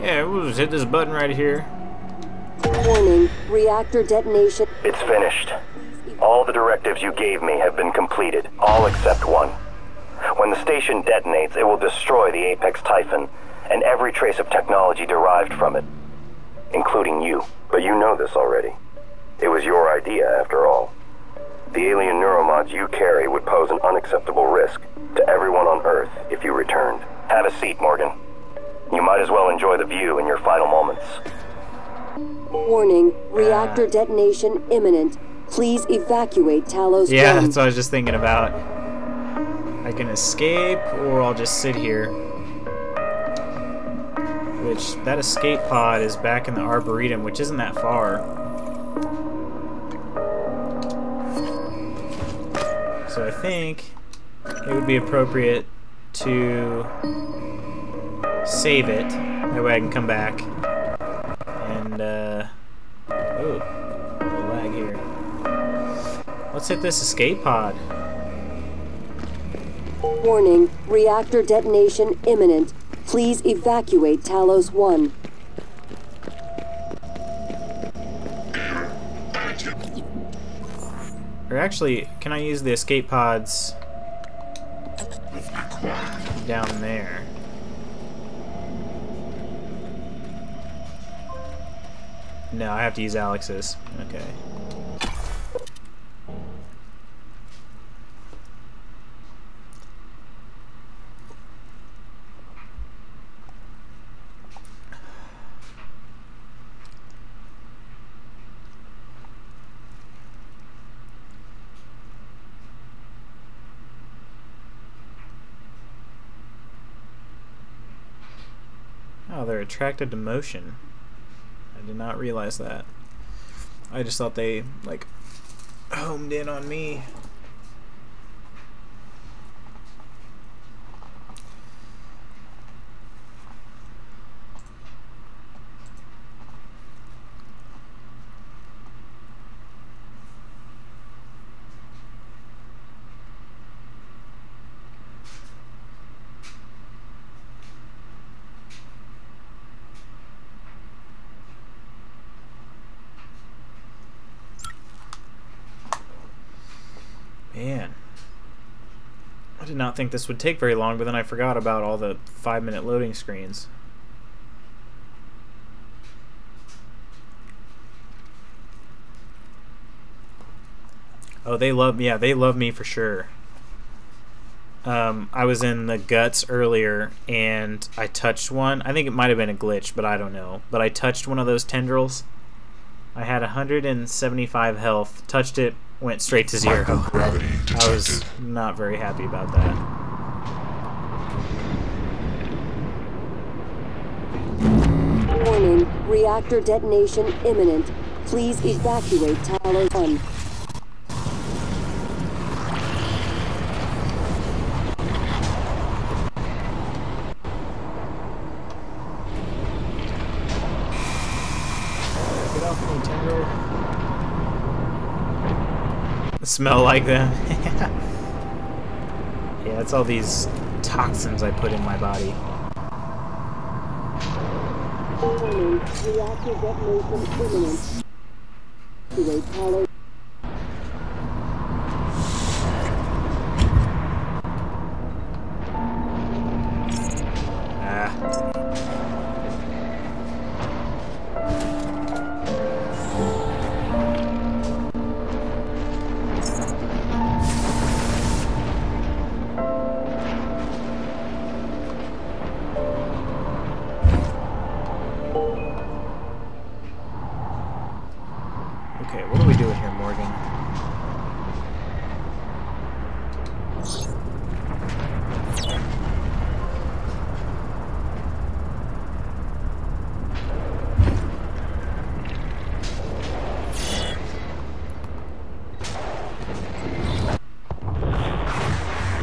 Yeah, we'll just hit this button right here. Warning, reactor detonation. It's finished. All the directives you gave me have been completed, all except one. When the station detonates, it will destroy the Apex Typhon and every trace of technology derived from it, including you. But you know this already. It was your idea, after all. The alien neuromods you carry would pose an unacceptable risk to everyone on Earth if you returned. Have a seat, Morgan. You might as well enjoy the view in your final moments. Warning, reactor detonation imminent. Please evacuate Talos 1. Yeah, that's what I was just thinking about. I can escape, or I'll just sit here. Which, that escape pod is back in the Arboretum, which isn't that far. So I think it would be appropriate to save it. That way I can come back. And, oh, a little lag here. Let's hit this escape pod. Warning, reactor detonation imminent. Please evacuate Talos 1. Or actually, can I use the escape pods down there? No, I have to use Alex's. Okay. Oh, they're attracted to motion. I did not realize that. I just thought they, like, homed in on me. Did not think this would take very long, but then I forgot about all the 5-minute loading screens. Oh, they love me for sure. I was in the guts earlier and I touched one. I think it might have been a glitch, but I don't know. But I touched one of those tendrils. I had 175 health. Touched it, went straight to 0. I was not very happy about that. Warning, reactor detonation imminent. Please evacuate Tower 1. Smell like them. Yeah, it's all these toxins I put in my body. Warning, reactor detonation imminent. Evacuate Tower. Okay, what are we doing here, Morgan?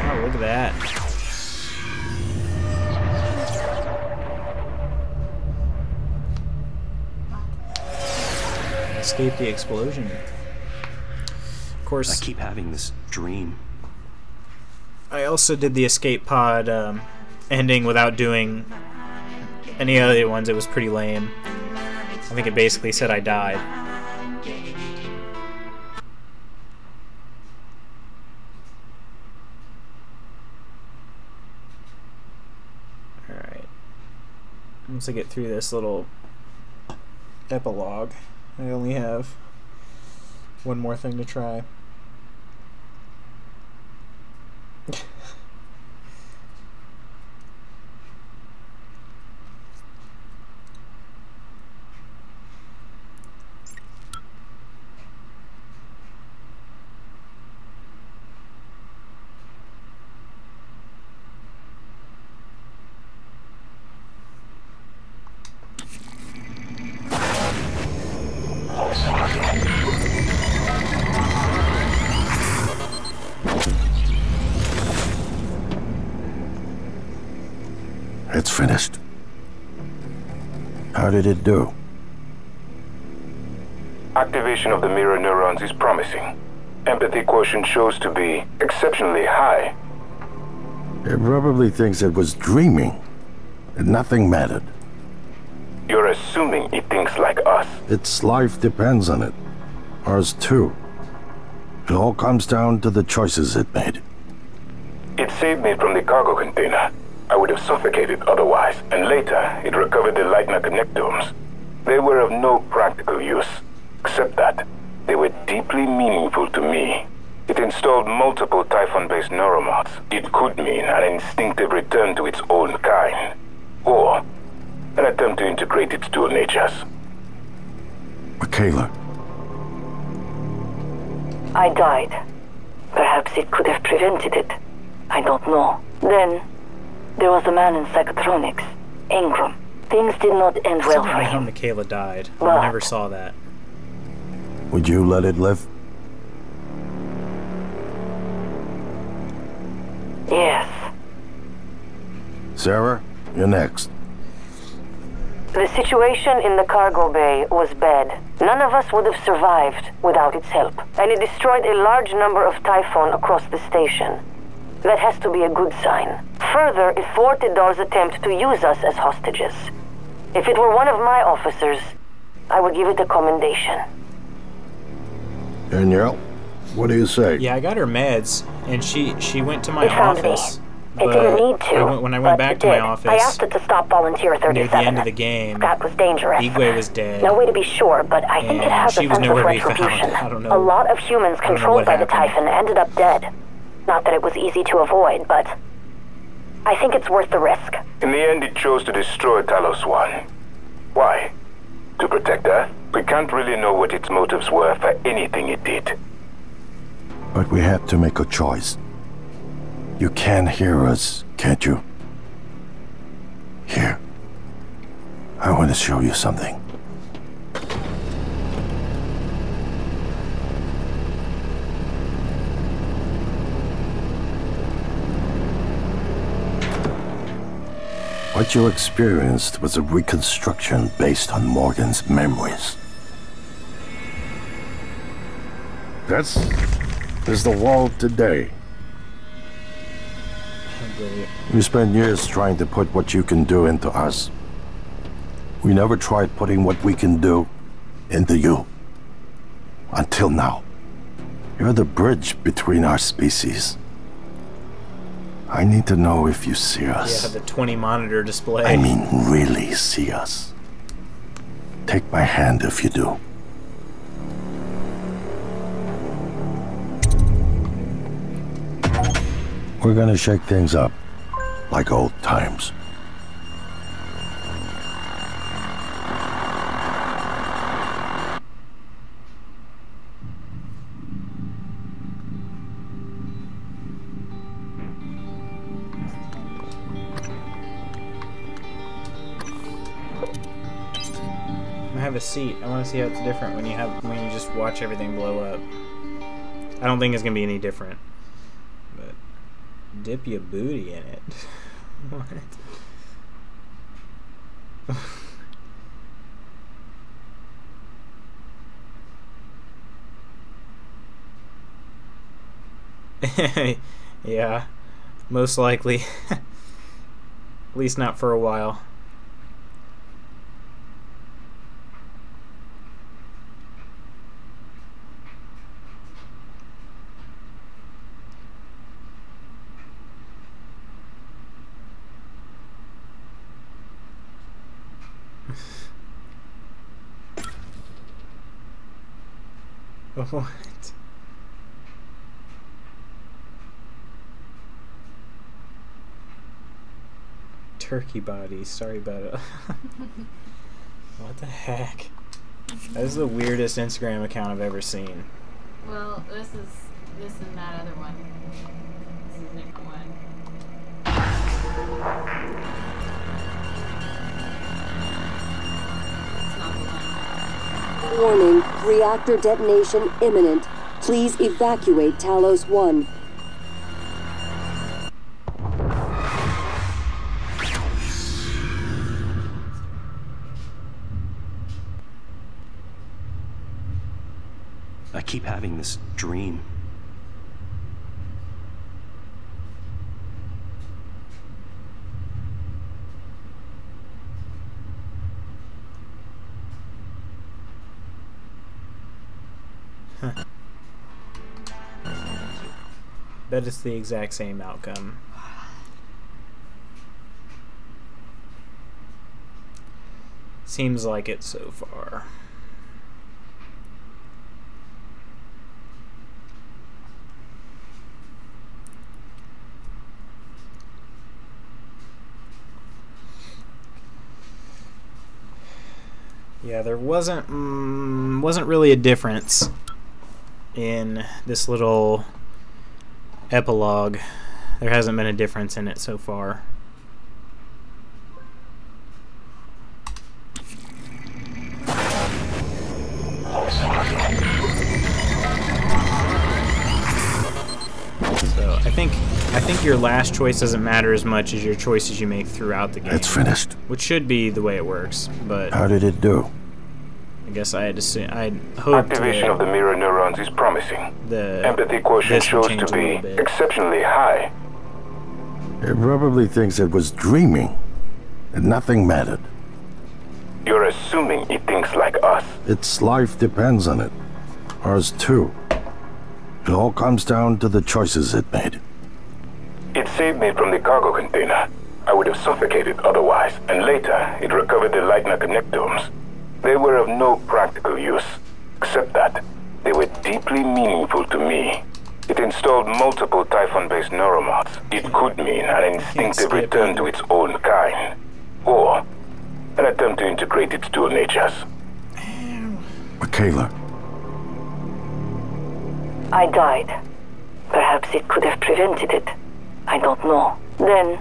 Oh, look at that. Escape the explosion. Of course, I keep having this dream. I also did the escape pod ending without doing any other ones. It was pretty lame. I think it basically said I died. Alright. Once I get through this little epilogue, I only have one more thing to try. It's finished. How did it do? Activation of the mirror neurons is promising. Empathy quotient shows to be exceptionally high. It probably thinks it was dreaming, and nothing mattered. You're assuming it thinks like us. Its life depends on it. Ours too. It all comes down to the choices it made. It saved me from the cargo container. I would have suffocated otherwise, and later it recovered the Leitner connectomes. They were of no practical use, except that they were deeply meaningful to me. It installed multiple Typhon-based neuromods. It could mean an instinctive return to its own kind, or an attempt to integrate its dual natures. Michaela. I died. Perhaps it could have prevented it. I don't know. Then, there was a man in psychotronics, Ingram. Things did not end well for how him. Michaela died. But I never saw that. Would you let it live? Yes. Sarah, you're next. The situation in the cargo bay was bad. None of us would have survived without its help. And it destroyed a large number of Typhon across the station. That has to be a good sign. Further, it thwarted Dar's attempt to use us as hostages. If it were one of my officers, I would give it a commendation. Danielle? What do you say? Yeah, I got her meds, and she went to my It found office. me. It didn't need to. When I went back to my did. office, I asked it to stop Volunteer 37. near the end of the game, That was dangerous. Igwe was dead. No way to be sure, but I think it and has a she was sense of nowhere to be found. retribution. I don't know. A lot of humans I don't know controlled what by the happened. Typhon ended up dead. Not that it was easy to avoid, but I think it's worth the risk. In the end, it chose to destroy Talos 1. Why? To protect Earth? We can't really know what its motives were for anything it did. But we had to make a choice. You can hear us, can't you? Here. I want to show you something. What you experienced was a reconstruction based on Morgan's memories. This is the world today. We spent years trying to put what you can do into us. We never tried putting what we can do into you. Until now. You're the bridge between our species. I need to know if you see us. Yeah, the 20 monitor display. I mean, really see us. Take my hand if you do. We're gonna shake things up, like old times. Have a seat. I want to see how it's different when you just watch everything blow up. I don't think it's gonna be any different. But dip your booty in it. What? Yeah, most likely. At least not for a while. What? Turkey body. Sorry about it. What the heck? That is the weirdest Instagram account I've ever seen. Well, this and that other one. This is a different one. Warning, reactor detonation imminent. Please evacuate Talos 1. I keep having this dream. Bet it's the exact same outcome. Seems like it so far. Yeah, there wasn't really a difference in this little epilogue. There hasn't been a difference in it so far. So I think your last choice doesn't matter as much as your choices you make throughout the game. It's finished. Which should be the way it works, but How did it do? I guess I had to say, I hoped Activation of the mirror neurons is promising. The empathy quotient shows to be exceptionally high. It probably thinks it was dreaming, and nothing mattered. You're assuming it thinks like us. Its life depends on it. Ours too. It all comes down to the choices it made. It saved me from the cargo container. I would have suffocated otherwise, and later it recovered the Leitner connectomes. They were of no practical use, except that they were deeply meaningful to me. It installed multiple Typhon-based neuromods. It could mean an instinctive return to its own kind, or an attempt to integrate its dual natures. Michaela. I died. Perhaps it could have prevented it. I don't know. Then,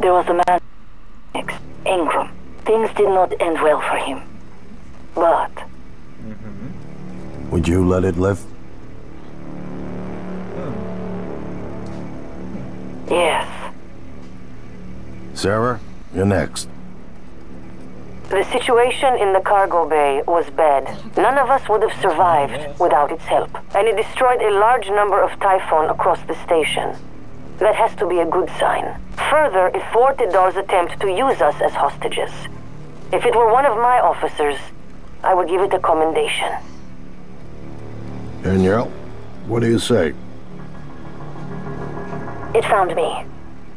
there was a man next, Ingram. Things did not end well for him. But... Would you let it live? yes. Sarah, you're next. The situation in the cargo bay was bad. None of us would have survived without its help. And it destroyed a large number of Typhon across the station. That has to be a good sign. Further, it thwarted Dar's attempt to use us as hostages. If it were one of my officers, I would give it a commendation. Danielle, what do you say? It found me.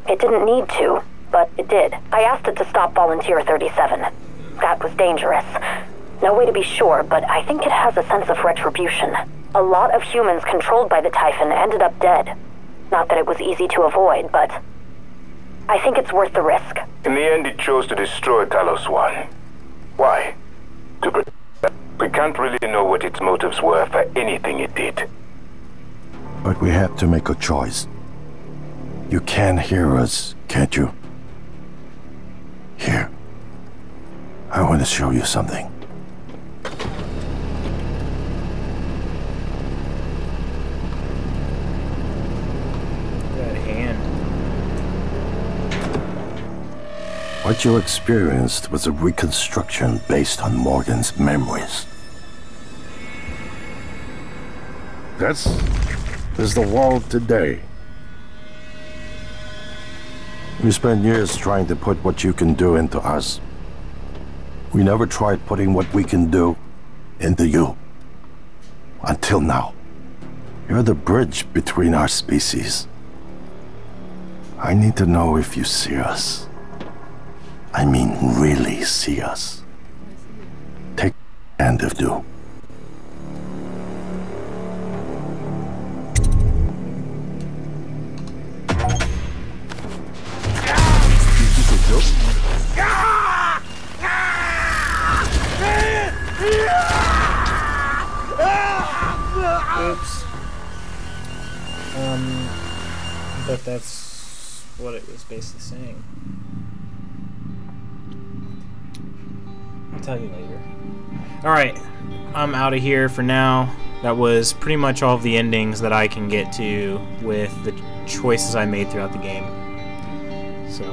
It didn't need to, but it did. I asked it to stop Volunteer 37. That was dangerous. No way to be sure, but I think it has a sense of retribution. A lot of humans controlled by the Typhon ended up dead. Not that it was easy to avoid, but I think it's worth the risk. In the end, it chose to destroy Talos 1. Why? To protect. We can't really know what its motives were for anything it did. But we have to make a choice. You can hear us, can't you? Here. I want to show you something. That hand. What you experienced was a reconstruction based on Morgan's memories. This is the world today. We spent years trying to put what you can do into us. We never tried putting what we can do into you. Until now. You're the bridge between our species. I need to know if you see us. I mean, really see us. Take a hand if do. Oops. But that's what it was basically saying. I'll tell you later. Alright, I'm out of here for now. That was pretty much all of the endings that I can get to with the choices I made throughout the game. So,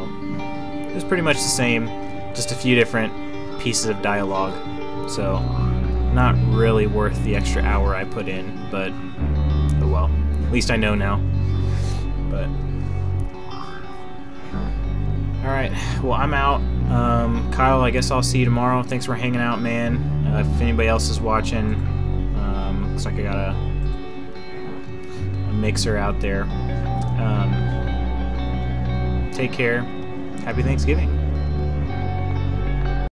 it was pretty much the same, just a few different pieces of dialogue. So, not really worth the extra hour I put in, but oh well. At least I know now. But alright, well, I'm out. Kyle, I guess I'll see you tomorrow. Thanks for hanging out, man. If anybody else is watching, looks like I got a mixer out there. Take care. Happy Thanksgiving.